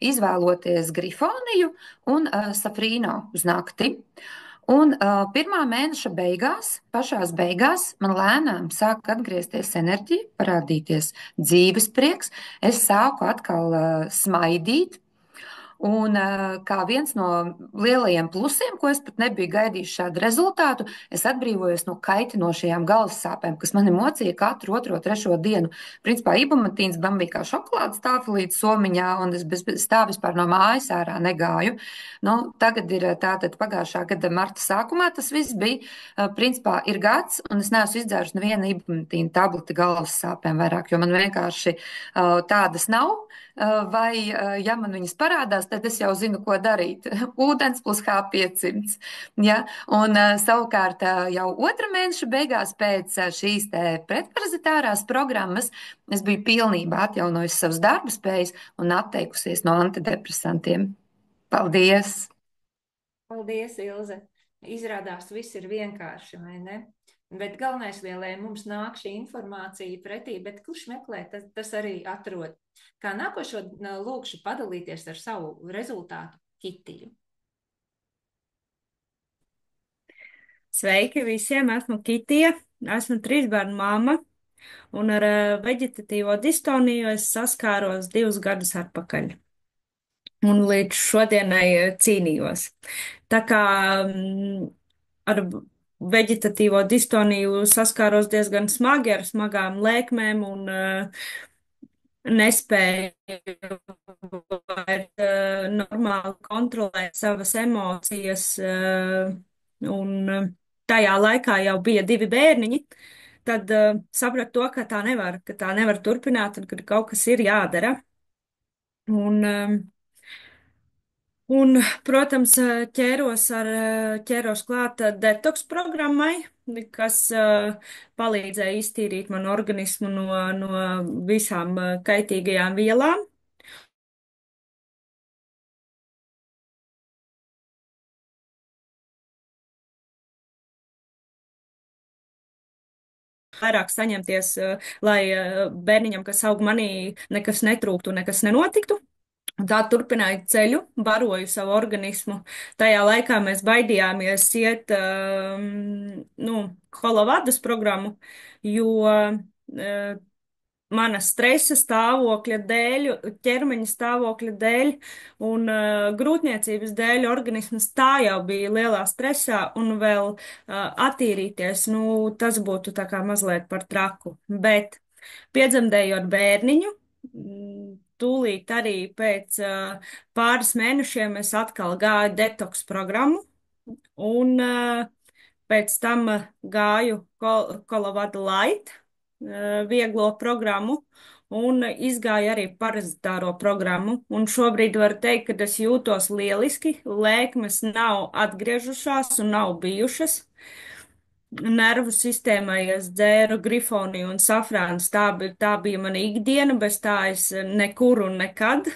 izvēloties Grifoniju un Safrīno uz nakti. Un pirmā mēneša beigās, pašās beigās, man lēnām sāka atgriezties enerģija, parādīties dzīves prieks. Es sāku atkal smaidīt. Un kā viens no lielajiem plusiem, ko es pat nebiju gaidījis šādu rezultātu, es atbrīvojos no kaitinošajām galvas sāpēm, kas mani mocīja katru otro, trešo dienu. Principā ibumatīns man bija kā šokolādes tāfelīte somiņā, un es bez tā vispār no mājas ārā negāju. Nu, tagad ir tātad pagājušā gada marta sākumā tas viss bija. Principā ir gads, un es neesmu izdzērusi nevienu ibumatīnu tableti galvas sāpēm vairāk, jo man vienkārši tādas nav. Vai, ja man viņas parādās, tad es jau zinu, ko darīt. Ūdens plus H500. Ja? Un savukārt jau otra mēneša beigās pēc šīs pretparazitārās programmas es biju pilnībā atjaunojusi savas darba spējas un atteikusies no antidepresantiem. Paldies! Paldies, Ilze! Izrādās, viss ir vienkārši, vai ne? Bet galvenais vēl, lai mums nāk šī informācija pretī, bet kurš meklē, tas arī atrod. Kā nākošo lūkšu padalīties ar savu rezultātu Kitiju. Sveiki visiem, esmu Kitija, esmu 3 bērnu mamma, un ar veģetatīvo distoniju es saskāros 2 gadus atpakaļ. Un līdz šodienai cīnījos. Tā kā ar veģetatīvo distoniju saskāros diezgan smagi ar smagām lēkmēm un nespēju vairs normāli kontrolēt savas emocijas. Un tajā laikā jau bija 2 bērniņi. Tad sapratu to, ka tā nevar turpināt un ka kaut kas ir jādara. Un, protams, ķēros klāt detoks programmai, kas palīdzēja iztīrīt manu organismu no visām kaitīgajām vielām. Vairāk saņemties, lai bērniņam, kas aug manī, nekas netrūktu, nekas nenotiktu. Un tā turpināju ceļu, baroju savu organismu. Tajā laikā mēs baidījāmies iet Holovadas programmu, jo mana stresa stāvokļa dēļ, ķermeņa stāvokļa dēļ un grūtniecības dēļ organisms tā jau bija lielā stresā un vēl attīrīties, tas būtu tā kā mazliet par traku. Bet piedzemdējot bērniņu, tūlīt arī pēc pāris mēnešiem es atkal gāju detoks programmu un pēc tam gāju Kolovada Light vieglo programmu un izgāju arī parazitāro programmu. Un šobrīd varu teikt, ka es jūtos lieliski, lēkmes nav atgriežušās un nav bijušas. Nervu sistēmai es dzēru Grifoniju un safrāns. Tā bija mana ikdiena, bez tā es nekur un nekad.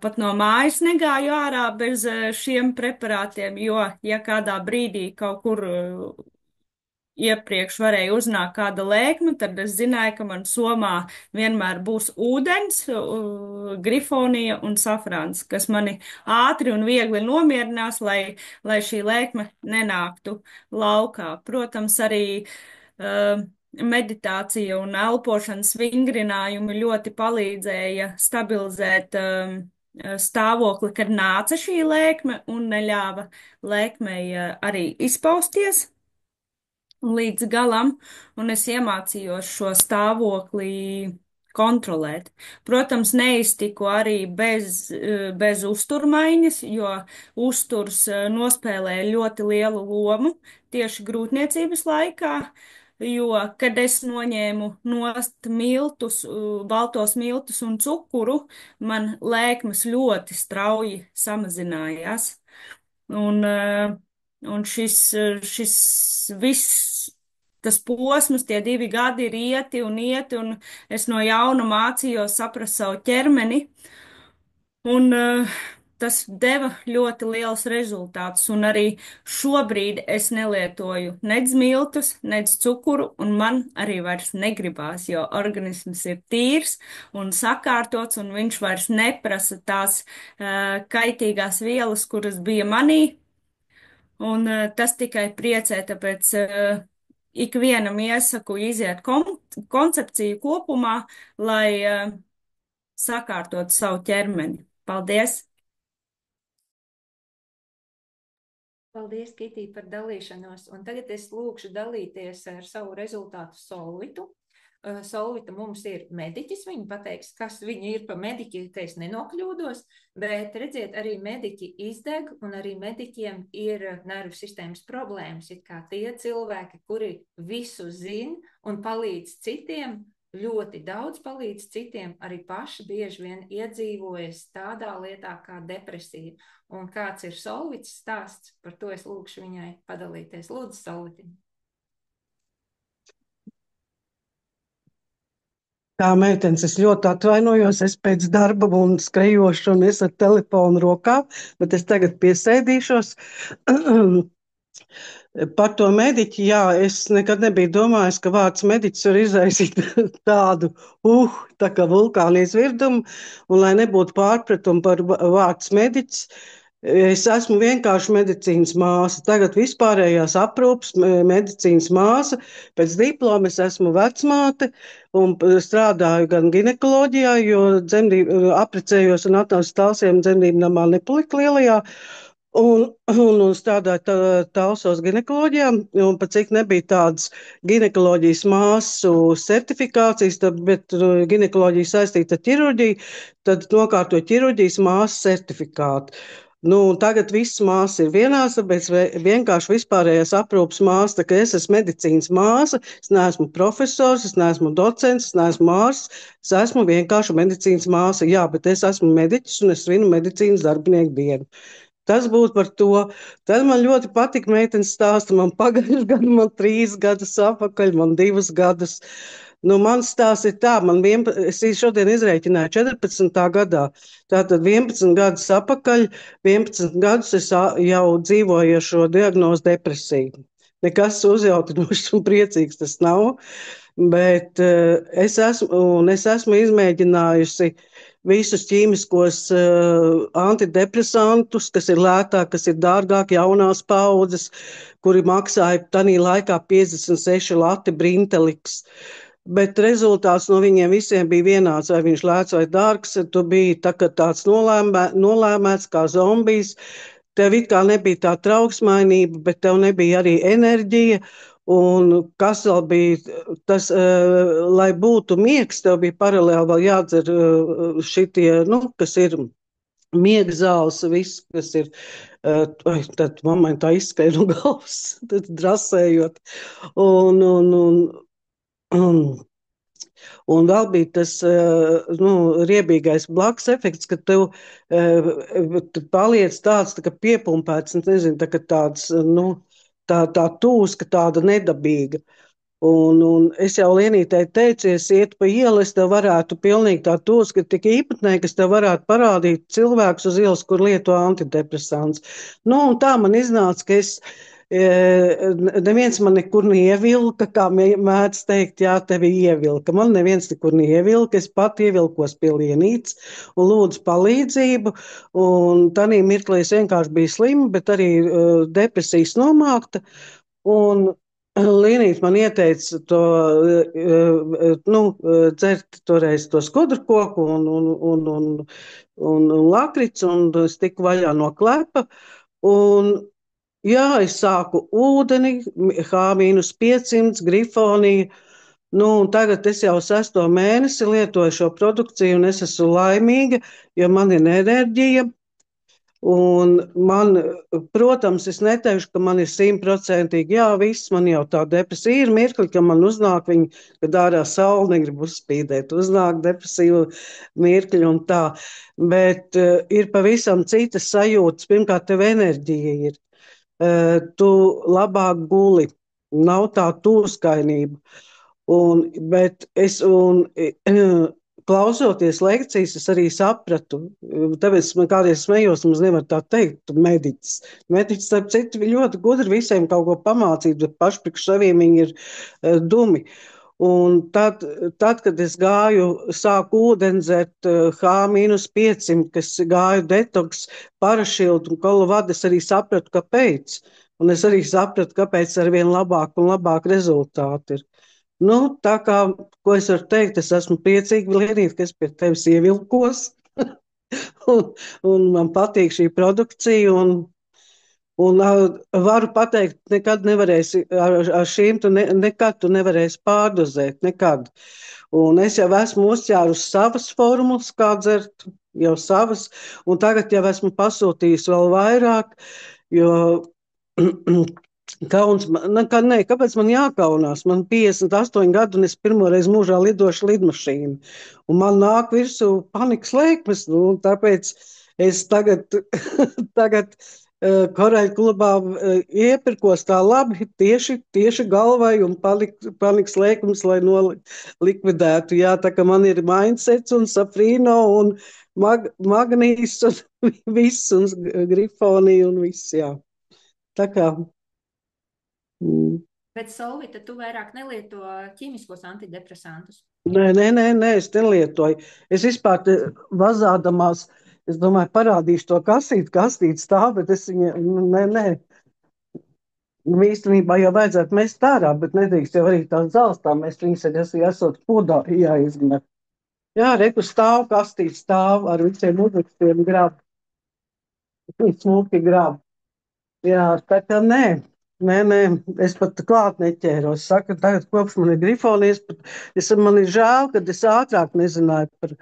Pat no mājas negāju ārā bez šiem preparātiem, jo, ja kādā brīdī kaut kur iepriekš varēja uznākt kāda lēkme, tad es zināju, ka man somā vienmēr būs ūdens, Grifonija un safrāns, kas mani ātri un viegli nomierinās, lai šī lēkme nenāktu laukā. Protams, arī meditācija un elpošanas vingrinājumi ļoti palīdzēja stabilizēt stāvokli, kad nāca šī lēkme un neļāva lēkmei arī izpausties līdz galam, un es iemācījos šo stāvokli kontrolēt. Protams, neiztiku arī bez uzturmaiņas, jo uzturs nospēlē ļoti lielu lomu tieši grūtniecības laikā, jo, kad es noņēmu nost miltus, baltos miltus un cukuru, man lēkmes ļoti strauji samazinājās. Un, un šis viss, tas posms, tie 2 gadi ir ieti, un es no jauna mācījos saprast savu ķermeni, un tas deva ļoti liels rezultātus, un arī šobrīd es nelietoju nedz miltus, nedz cukuru, un man arī vairs negribās, jo organisms ir tīrs un sakārtots, un viņš vairs neprasa tās kaitīgās vielas, kuras bija manī. Un tas tikai priecē, tāpēc ikvienam iesaku iziet koncepciju kopumā, lai sakārtotu savu ķermeni. Paldies! Paldies, Kitī, par dalīšanos. Un tagad es lūkšu dalīties ar savu rezultātu Solvitu. Solvita mums ir mediķis, viņa pateiks, kas viņa ir pa mediķi, ka es nenokļūdos, bet redziet, arī mediķi izdeg, un arī mediķiem ir nervu sistēmas problēmas, it kā tie cilvēki, kuri visu zin un palīdz citiem, ļoti daudz palīdz citiem, arī paši bieži vien iedzīvojas tādā lietā kā depresija. Un kāds ir Solvits stāsts, par to es lūkšu viņai padalīties. Lūdzu, Solvitiņ. Tā, meitenes, es ļoti atvainojos, es pēc darba un skrejošu un es ar telefonu rokā, bet es tagad piesēdīšos. Par to mediķi, jā, es nekad nebiju domājis, ka vārds mediķis var izraisīt tādu, tā kā vulkāna izvirdumu, un lai nebūtu pārpratumu par vārds mediķis, es esmu vienkārši medicīnas māsa. Tagad vispārējās aprūpes medicīnas māsa. Pēc diploma es esmu vecmāte un strādāju gan ginekoloģijā, jo apprecējos un atnācu Talsiem dzemdību namā nepalika lielajā. Un strādāju Talsos ginekoloģijā, un pat cik nebija tādas ginekoloģijas māsu certifikācijas, bet ginekoloģija saistīta ar ķirurģiju, tad nokārtoju ķirurģijas māsu certifikātu. Tagad viss māsas ir vienās, tāpēc vienkārši vispārējās aprūpas māsa, tā kā es esmu medicīnas māsa, es neesmu profesors, es neesmu docents, es neesmu ārsts, es esmu vienkārši medicīnas māsa, jā, bet es esmu mediķis un es svinu medicīnas darbinieku dienu. Tas būtu par to. Tad man ļoti patika meitenes stāsta, man pagājuši gadu, man 3 gadus apakaļ, man 2 gadus. Mans stāsts ir tā, es šodien izrēķināju 14. gadā, tātad 11 gadus apakaļ, 11 gadus es jau dzīvoju ar šo diagnozu depresiju. Nekas uzjautinošs un priecīgs tas nav, bet es esmu izmēģinājusi visus ķīmiskos antidepresantus, kas ir lētāk, kas ir dārgāk, jaunās paudzes, kuri maksāja tanī laikā 56 lati Brinteliks. Bet rezultāts no viņiem visiem bija vienāds, vai viņš lēts vai dārgs, tu biji tāds nolēmēts kā zombijs, tev it kā nebija tā trauksmainība, bet tev nebija arī enerģija, un kas vēl bija, tas, lai būtu miegs, tev bija paralēli vēl jādzer šitie, kas ir miega zāles, viss, kas ir, tad mammai tā izskaidro no galvas, tad drasējot, un vēl bija tas riebīgais blakus efekts, ka tev paliec tāds tā kā piepumpēts, nezinu, tā kā tāds, tā tūska tāda nedabīga. Un es jau Lienītei teicu, ja es iet pa ielu, es tev varētu pilnīgi tā tūska tik īpatnēji, ka es tev varētu parādīt cilvēkus uz ielas, kur lieto antidepresants. Un tā man iznāca, ka neviens man nekur neievilka, kā mēdz teikt, jā, tevi ievilka. Man neviens nekur neievilka, es pat ievilkos pie Lienītes un lūdzu palīdzību, un tanī mirklī es vienkārši biju slima, bet arī depresijas nomākta, un Lienīte man ieteica to, dzert toreiz to skudru koku un lakricu, un es tiku vaļā no klepa, un jā, es sāku ūdeni, H-500, grifoniju, Nu, un tagad es jau 6. mēnesi lietoju šo produkciju, un es esmu laimīga, jo man ir enerģija. Un man, protams, es neteikšu, ka man ir 100%, jā, viss man jau tā depresija ir mirkli, ka man uznāk viņa, kad ārā saule negrib uzspīdēt, uznāk depresīva mirkļi un tā. Bet ir pavisam citas sajūtas. Pirmkārt, tev enerģija ir. Tu labāk guli, nav tā tūskainība. Bet klausoties lekcijas, es arī sapratu, tāpēc man kādreiz smējos, mums nevar tā teikt, tu mediķis. Mediķis, starp citu, ļoti gudri visiem kaut ko pamācīt, bet paši priekš saviem viņi ir dumi. Un tad, kad es sāku ūdenzert H-500, kas gāju detoks, parašildu un kolovadu, es arī sapratu, kāpēc. Un es arī sapratu, kāpēc ar vien labāk un labāk rezultāti ir. Nu, tā kā, ko es varu teikt, es esmu priecīga, Lienīt, ka es pie tevis ievilkos. un man patīk šī produkcija. Un varu pateikt, nekad nevarēsi, ar šīm nekad tu nevarēsi pārdozēt, nekad. Un es jau esmu uzķērusi savas formulas, kā dzert, jau savas, un tagad jau esmu pasūtījusi vēl vairāk, jo kauns, kāpēc man jākaunās? Man 58 gadu, un es pirmoreiz mūžā lidošu lidmašīnu. Un man nāk virsū panikas lēkmes, tāpēc es tagad Koreļu klubā iepirkos tā labi tieši galvai un panikas lēkmes, lai nolikvidētu. Jā, tā kā man ir mindsets un safrīno un magnīs un viss, un grifonija un viss, jā. Tā kā... Bet, Solvita, tu vairāk nelieto ķīmiskos antidepresantus? Nē, es nelietoju. Es vispār vazādamās, es domāju, parādīšu to kastīti stāv, bet es viņu, nē. Īstenībā jau vajadzētu mest ārā, bet nedrīkst jau arī tās zālstā, mēs viņas arī esot podā jāizmet. Jā, reku stāv, kastīti stāv ar visiem uzrakstiem grab. Smuki grab. Jā, tā kā nē, es pat klāt neķēros. Saka, tagad kopš man ir grifonies, man ir žēl, kad es ātrāk nezināju par,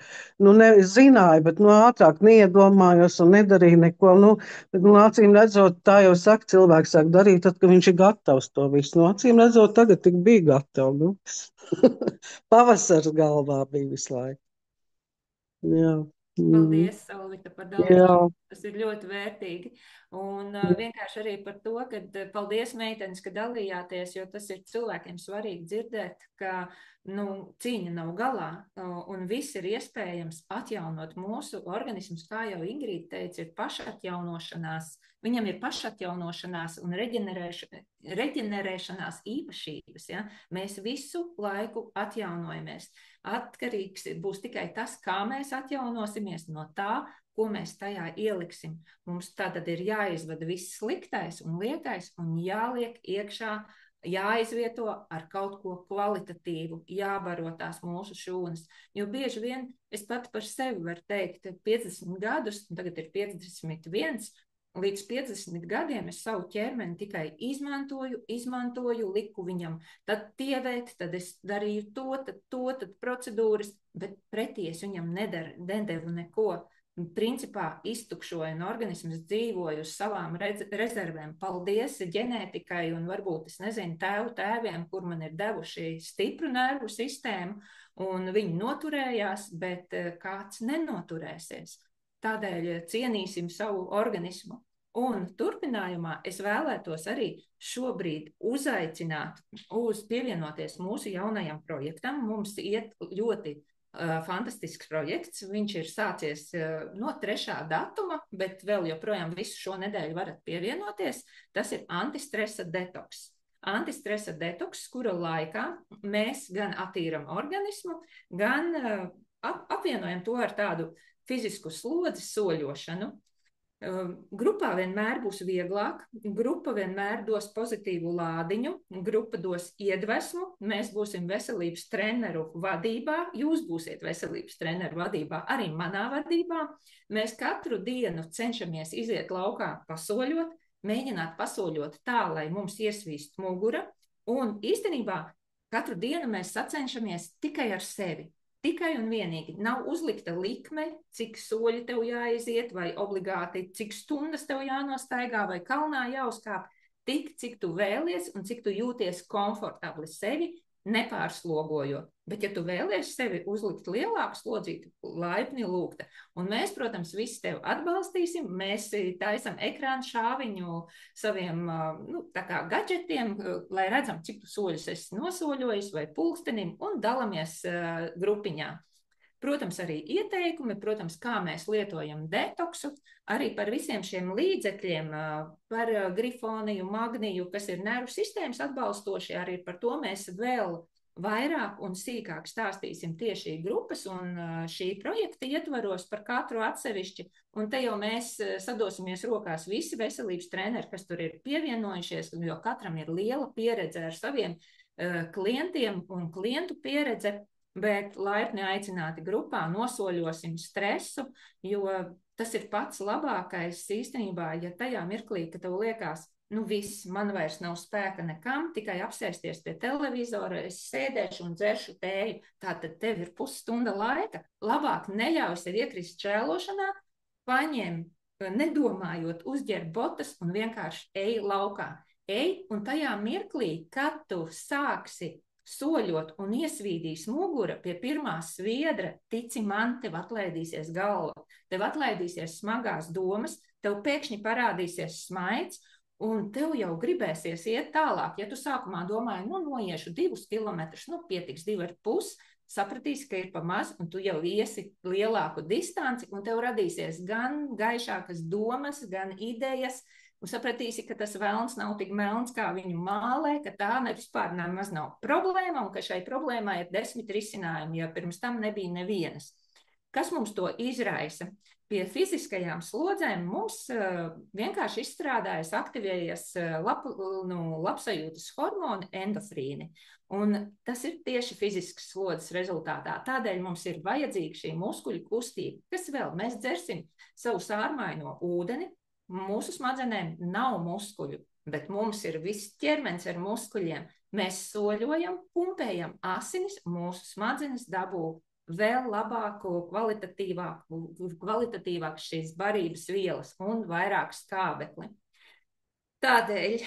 es zināju, bet ātrāk neiedomājos un nedarīju neko. Bet, acīm redzot, tā jau saka, cilvēks sāk darīt, tad, kad viņš ir gatavs to visu. Acīm redzot, tagad tik bija gatavi. Pavasars galvā bija visu laiku. Jā. Paldies, Solvita, par dalību. Tas ir ļoti vērtīgi. Un vienkārši arī par to, ka paldies, meitenes, ka dalījāties, jo tas ir cilvēkiem svarīgi dzirdēt, ka cīņa nav galā un viss ir iespējams atjaunot mūsu organismus, kā jau Ingrīda teica, ir pašatjaunošanās. Viņam ir pašatjaunošanās un reģenerēšanās īpašības. Ja? Mēs visu laiku atjaunojamies. Atkarīgs būs tikai tas, kā mēs atjaunosimies no tā, ko mēs tajā ieliksim. Mums tātad ir jāizvada viss sliktais un liekais un jāliek iekšā, jāizvieto ar kaut ko kvalitatīvu, jābaro tās mūsu šūnas. Jo bieži vien es pat par sevi varu teikt, 50 gadus, tagad ir 51, līdz 50 gadiem es savu ķermeni tikai izmantoju, liku viņam tad tievēt, tad es darīju tad procedūras, bet pretī es viņam nedevu neko. Principā iztukšoju un organisms dzīvoju uz savām rezervēm. Paldies ģenētikai un varbūt, es nezinu, tēviem, kur man ir devuši stipru nervu sistēmu, un viņi noturējās, bet kāds nenoturēsies. Tādēļ cienīsim savu organismu. Un turpinājumā es vēlētos arī šobrīd uzaicināt pievienoties mūsu jaunajam projektam. Mums iet ļoti fantastisks projekts. Viņš ir sācies no 3. datuma, bet vēl joprojām visu šo nedēļu varat pievienoties. Tas ir antistresa detoks. Antistresa detoks, kura laikā mēs gan attīram organismu, gan apvienojam to ar tādu fizisku slodzi soļošanu. Grupā vienmēr būs vieglāk, grupa vienmēr dos pozitīvu lādiņu, grupa dos iedvesmu, mēs būsim veselības treneru vadībā, jūs būsiet veselības treneru vadībā, arī manā vadībā. Mēs katru dienu cenšamies iziet laukā pasoļot, mēģināt pasoļot tā, lai mums iesvīst mugura, un īstenībā katru dienu mēs sacenšamies tikai ar sevi. Tikai un vienīgi nav uzlikta likme, cik soļi tev jāiziet, vai obligāti cik stundas tev jānostaigā, vai kalnā jāuzkāp, tik, cik tu vēlies un cik tu jūties komfortabli sevi, nepārslogojot. Bet, ja tu vēlies sevi uzlikt lielāku slodzīti, laipni lūgta. Un mēs, protams, visi tevi atbalstīsim. Mēs taisam ekrānu šāviņu saviem tā kā gadžetiem, lai redzam, cik tu soļus esi nosoļojis vai pulkstenim, un dalamies grupiņā. Protams, arī ieteikumi, protams, kā mēs lietojam detoksu, arī par visiem šiem līdzekļiem, par grifoniju, magniju, kas ir nervu sistēmas atbalstoši, arī par to mēs vēl vairāk un sīkāk stāstīsim tieši grupas un šī projekta ietvaros par katru atsevišķi. Un te jau mēs sadosimies rokās visi veselības treneri, kas tur ir pievienojušies, jo katram ir liela pieredze ar saviem klientiem un klientu pieredze. Bet laipni aicināti grupā, nosoļosim stresu, jo tas ir pats labākais īstenībā, ja tajā mirklī, ka tev liekas, viss, man vairs nav spēka nekam, tikai apsēsties pie televizora, es sēdēšu un dzeršu tēju, tātad tev ir pusstunda laika. Labāk neļauj sev iekrist čēlošanā, paņem, nedomājot, uzģer botas un vienkārši ej laukā. Ej, un tajā mirklī, kad tu sāksi soļot un iesvīdīs mugura pie pirmā sviedra, tici man, tev atlaidīsies galva, tev atlaidīsies smagās domas, tev pēkšņi parādīsies smaids, un tev jau gribēsies iet tālāk. Ja tu sākumā domāji, noiešu 2 kilometrus, pietiks 2,5, sapratīsi, ka ir pa maz, un tu jau iesi lielāku distanci, un tev radīsies gan gaišākas domas, gan idejas, un sapratīsi, ka tas velns nav tik melns, kā viņu mālē, ka tā vispār nemaz nav problēma, un ka šai problēmai ir 10 risinājumi, jo pirms tam nebija nevienas. Kas mums to izraisa? Pie fiziskajām slodzēm mums vienkārši izstrādājas, aktivējas labsajūtas hormoni endofrīni, un tas ir tieši fiziskas slodzes rezultātā. Tādēļ mums ir vajadzīga šī muskuļu kustība. Kas vēl? Mēs dzersim savu sārmaino ūdeni. Mūsu smadzenēm nav muskuļu, bet mums ir viss ķermenis ar muskuļiem. Mēs soļojam, pumpējam asinis, mūsu smadzenes dabū vēl labāku, kvalitatīvāku šīs barības vielas un vairāk skābekli. Tādēļ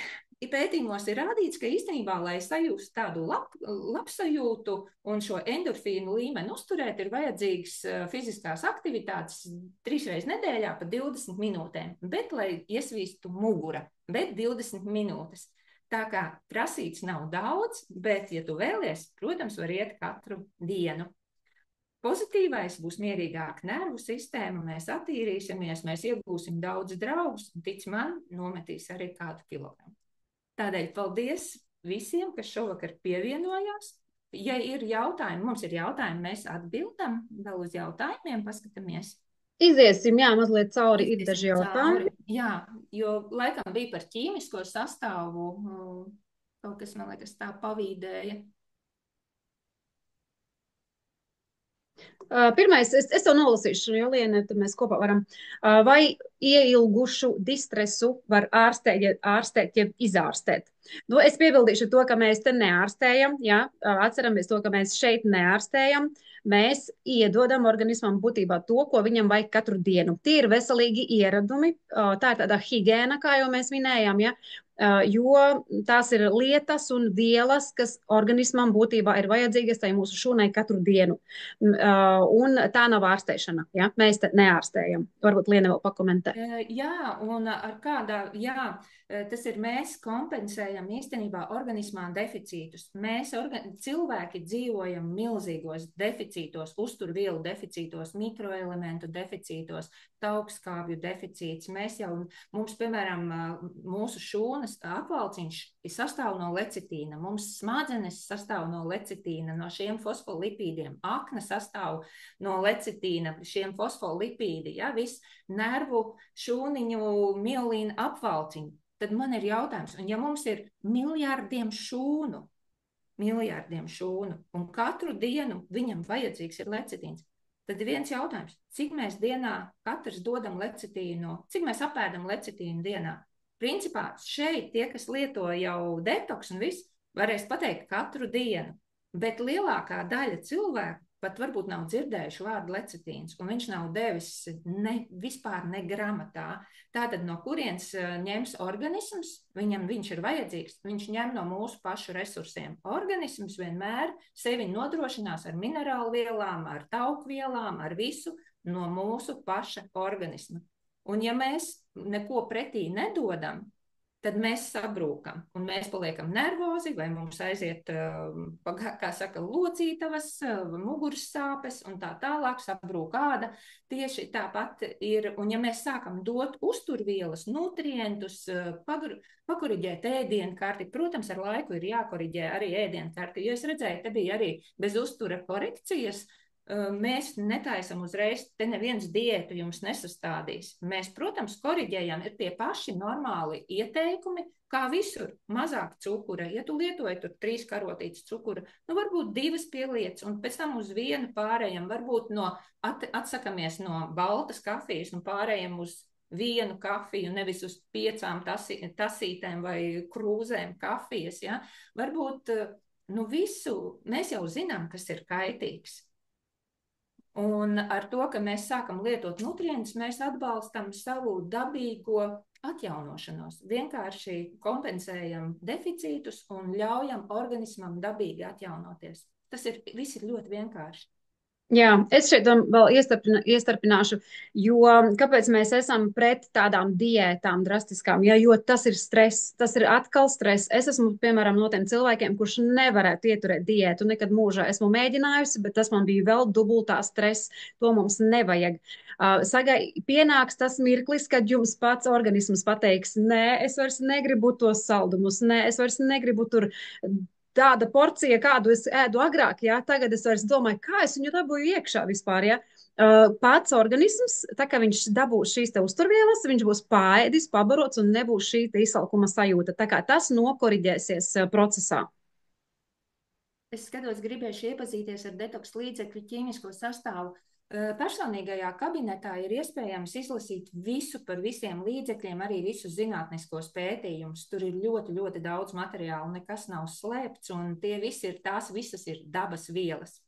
pētījumos ir rādīts, ka īstenībā, lai sajūstu tādu labsajūtu un šo endorfīnu līmeni uzturēt, ir vajadzīgs fiziskās aktivitātes 3 reizes nedēļā pa 20 minūtēm, bet lai iesvīstu mugura, bet 20 minūtes. Tā kā prasīts nav daudz, bet, ja tu vēlies, protams, var iet katru dienu. Pozitīvais būs mierīgāka nervu sistēma, mēs attīrīsimies, mēs iegūsim daudz draugus, un tic man, nometīs arī kādu kilogramu. Tādēļ paldies visiem, kas šovakar pievienojās. Ja ir jautājumi, mums ir jautājumi, mēs atbildam vēl uz jautājumiem, paskatāmies. Iziesim, mazliet cauri, ir daži jautājumi. Jā, jo laikam bija par ķīmisko sastāvu, kaut kas, man liekas, tā pavīdēja. Pirmais, es to nolasīšu, Joliene, tad mēs kopā varam. Vai ieilgušu distresu var ārstēt, jeb izārstēt? Es piebildīšu to, ka mēs te neārstējam, atceramies to, ka mēs šeit neārstējam. Mēs iedodam organismam būtībā to, ko viņam vajag katru dienu. Tie ir veselīgi ieradumi, tā ir tāda higiēna, kā jau mēs minējām, jo tās ir lietas un vielas, kas organismam būtībā ir vajadzīgas tai mūsu šūnai katru dienu. Un tā nav ārstēšana, mēs te neārstējam. Varbūt Liene vēl pakomentē. Jā, un ar kādā, tas ir mēs kompensējam īstenībā organismā deficītus. Mēs cilvēki dzīvojam milzīgos deficītos, uzturvielu deficītos, mikroelementu deficītos, taukskābju deficīts. Mums, piemēram, mūsu šūnas apvalciņš sastāv no lecitīna, mums smadzenes sastāv no lecitīna, no šiem fosfolipīdiem, akna sastāv no lecitīna, šiem fosfolipīdi, viss nervu, šūniņu, mielīna apvalciņu. Tad man ir jautājums, un ja mums ir miljārdiem šūnu, un katru dienu viņam vajadzīgs ir lecitīns, tad viens jautājums, cik mēs dienā katrs dodam lecitīnu, cik mēs apēdam lecitīnu dienā? Principā šeit tie, kas lieto jau detoks un viss, varēs pateikt katru dienu, bet lielākā daļa cilvēku pat varbūt nav dzirdējuši vārdu lecitīns, un viņš nav devis vispār ne gramatā. Tātad no kurienes ņems organisms, viņš ir vajadzīgs, viņš ņem no mūsu pašu resursiem. Organisms vienmēr sevi nodrošinās ar minerālu vielām, ar tauku vielām, ar visu no mūsu paša organisma. Un ja mēs neko pretī nedodam, tad mēs sabrūkam, un mēs paliekam nervozi, vai mums aiziet, kā saka, locītavas, muguras sāpes, un tā tālāk sabrūk āda. Tieši tāpat ir, un ja mēs sākam dot uzturvielas, nutrientus, pakoriģēt ēdienkarti, protams, ar laiku ir jākoriģē arī ēdienkarti, jo es redzēju, te bija arī bez uztura korekcijas. Mēs netaisam uzreiz, te neviens diētu jums nesastādīs. Mēs, protams, koriģējam, ir tie paši normāli ieteikumi, kā visur. Mazāk cukura, ja tu lietoji tur 3 karotītes cukura, nu varbūt 2 pieliec, un pēc tam uz 1 pārējam, varbūt atsakamies no baltas kafijas un pārējam uz 1 kafiju, nevis uz 5 tasītēm vai krūzēm kafijas. Ja? Varbūt visu mēs jau zinām, kas ir kaitīgs. Un ar to, ka mēs sākam lietot nutrientus, mēs atbalstam savu dabīgo atjaunošanos. Vienkārši kompensējam deficītus un ļaujam organismam dabīgi atjaunoties. Viss ir ļoti vienkārši. Jā, es šeit vēl iestarpināšu, jo kāpēc mēs esam pret tādām diētām drastiskām, jo tas ir stress, tas ir atkal stress. Es esmu, piemēram, no tiem cilvēkiem, kurš nevarētu ieturēt diētu nekad mūžā. Esmu mēģinājusi, bet tas man bija vēl dubultā stress, to mums nevajag. Pienāks tas mirklis, kad jums pats organisms pateiks, nē, es vairs negribu tos saldumus, nē, es vairs negribu tur tāda porcija, kādu es ēdu agrāk, ja? Tagad es vairs domāju, kā es viņu dabūju iekšā vispār. Ja? Pats organisms, tā kā viņš dabūs šīs te uzturvielas, viņš būs paēdis, pabarots un nebūs šī izsalkuma sajūta. Tā kā tas nokoriģēsies procesā. Es skatos, gribēšu iepazīties ar detoks līdzekļu ķīmisko sastāvu. Personīgajā kabinetā ir iespējams izlasīt visu par visiem līdzekļiem, arī visus zinātniskos pētījumus. Tur ir ļoti, ļoti daudz materiālu, nekas nav slēpts, un tās visas ir dabas vielas.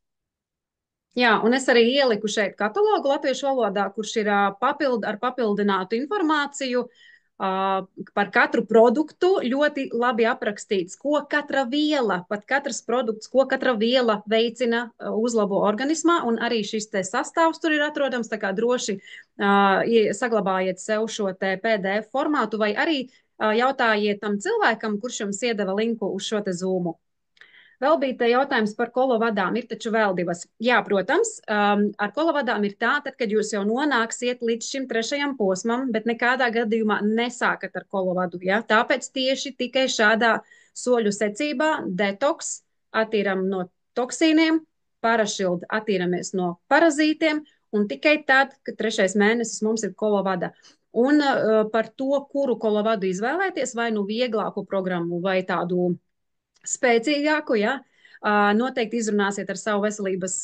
Jā, un es arī ieliku šeit katalogu latviešu valodā, kurš ir ar papildinātu informāciju par katru produktu, ļoti labi aprakstīts, ko katra viela, pat katrs produkts, ko katra viela veicina, uzlabo organismā, un arī šis te sastāvs tur ir atrodams, tā kā droši saglabājiet sev šo te PDF formātu, vai arī jautājiet tam cilvēkam, kurš jums iedeva linku uz šo te Zoomu. Vēl bija te jautājums par kolovadām. Ir taču vēl 2. Jā, protams, ar kolovadām ir tā, tad, kad jūs jau nonāksiet līdz šim 3. posmam, bet nekādā gadījumā nesākat ar kolovadu. Ja? Tāpēc tieši tikai šādā soļu secībā detoks attīram no toksīniem, parašildi attīramies no parazītiem, un tikai tad, kad 3. mēnesis mums ir kolovada. Un par to, kuru kolovadu izvēlēties, vai nu vieglāku programmu, vai tādu spēcīgāku, ja? Noteikti izrunāsiet ar savu veselības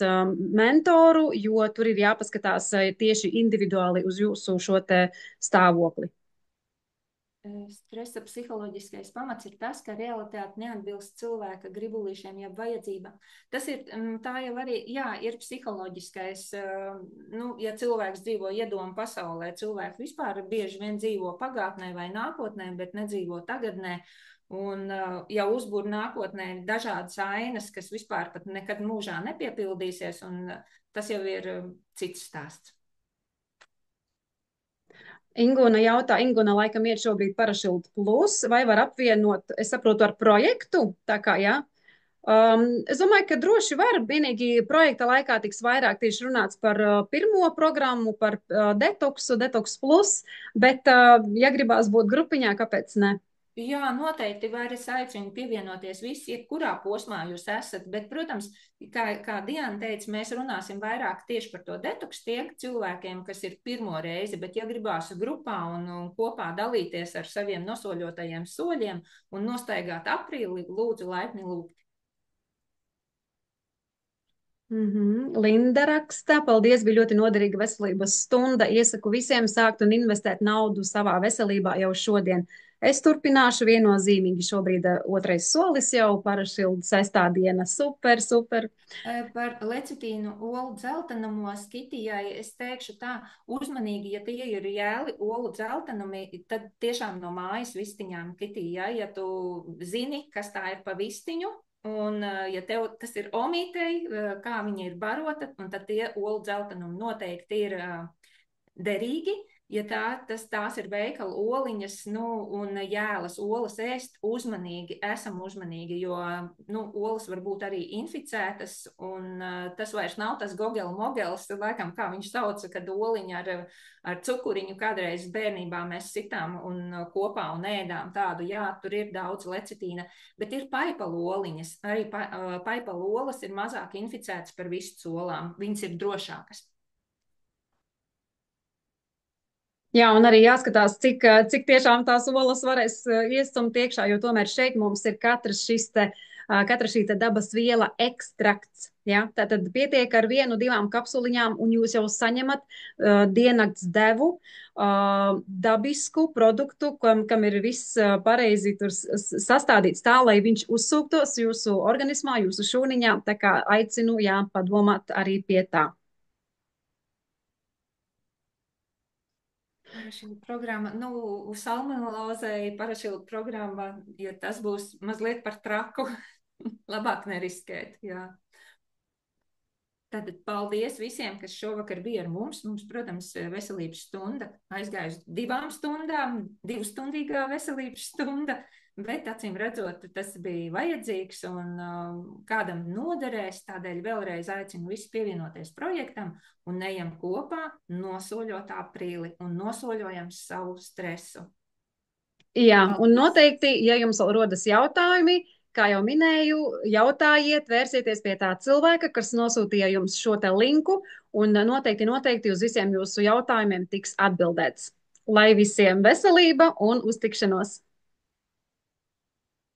mentoru, jo tur ir jāpaskatās tieši individuāli uz jūsu šo te stāvokli. Stresa psiholoģiskais pamats ir tas, ka realitāte neatbilst cilvēka gribulīšiem, jeb vajadzībām. Tā jau arī, ir psiholoģiskais, ja cilvēks dzīvo iedomu pasaulē, cilvēki vispār bieži vien dzīvo pagātnē vai nākotnē, bet nedzīvo tagadnē. Un jau uzbūr nākotnē dažādas ainas, kas vispār pat nekad mūžā nepiepildīsies, un tas jau ir cits stāsts. Ingūna jautā, Ingūna laikam ir šobrīd Parašild Plus, vai var apvienot, es saprotu, ar projektu, tā kā, jā? Es domāju, ka droši var, vienīgi projekta laikā tiks vairāk tieši runāts par pirmo programmu, par detoksu, Detoks Plus, bet ja gribās būt grupiņā, kāpēc ne? Jā, noteikti var es aicinu pievienoties visi, jebkurā posmā jūs esat, bet, protams, kā Diana teica, mēs runāsim vairāk tieši par to detoksu tiem cilvēkiem, kas ir pirmo reizi, bet ja gribās grupā un kopā dalīties ar saviem nosoļotajiem soļiem un nostaigāt aprīli, lūdzu laipni lūgt. Linda raksta, paldies, bija ļoti noderīga veselības stunda. Iesaku visiem sākt un investēt naudu savā veselībā jau šodien. Es turpināšu viennozīmīgi šobrīd otrais solis jau parašildu sestdiena. Super, super. Par lecitīnu olu dzeltenamo skitijai es teikšu tā, uzmanīgi, ja tie ir jēli olu dzeltenumi, tad tiešām no mājas vistiņām kitijai, ja tu zini, kas tā ir pa vistiņu, un ja tev tas ir omītei, kā viņa ir barota, un tad tie olu dzeltenumi noteikti ir derīgi. Ja tās ir veikala oliņas, nu, un jēlas olas ēst, esam uzmanīgi, jo, nu, olas var būt arī inficētas, un tas vairs nav tas gogeli-mogels, laikam, kā viņš sauca, kad oliņa ar cukuriņu kādreiz bērnībā mēs sitām un kopā un ēdām tādu, jā, tur ir daudz lecitīna, bet ir paipalu oliņas, arī paipalu olas ir mazāk inficētas par vistu olām, viņas ir drošākas. Jā, un arī jāskatās, cik tiešām tās olas varēs iestumt iekšā, jo tomēr šeit mums ir katra šī te dabas viela ekstrakts. Ja? Tātad pietiek ar 1-2 kapsuliņām, un jūs jau saņemat diennakts devu, dabisku produktu, kam ir viss pareizi tur sastādīts tā, lai viņš uzsūktos jūsu organismā, jūsu šūniņā. Tā kā aicinu, jā, padomāt arī pie tā. Parašīta programma, nu, salmonellozei parašīta programma, ja tas būs mazliet par traku, labāk neriskēt, jā. Tātad paldies visiem, kas šovakar bija ar mums. Mums, protams, veselības stunda aizgājusi 2 stundām, 2-stundīgā veselības stunda, bet acīm redzot, tas bija vajadzīgs un kādam noderēs. Tādēļ vēlreiz aicinu visus pievienoties projektam un ejam kopā, nosoļot aprīli un nosoļojam savu stresu. Jā, un noteikti, ja jums vēl rodas jautājumi, kā jau minēju, jautājiet, vērsieties pie tā cilvēka, kas nosūtīja jums šo te linku, un noteikti uz visiem jūsu jautājumiem tiks atbildēts. Lai visiem veselība un uz tikšanos!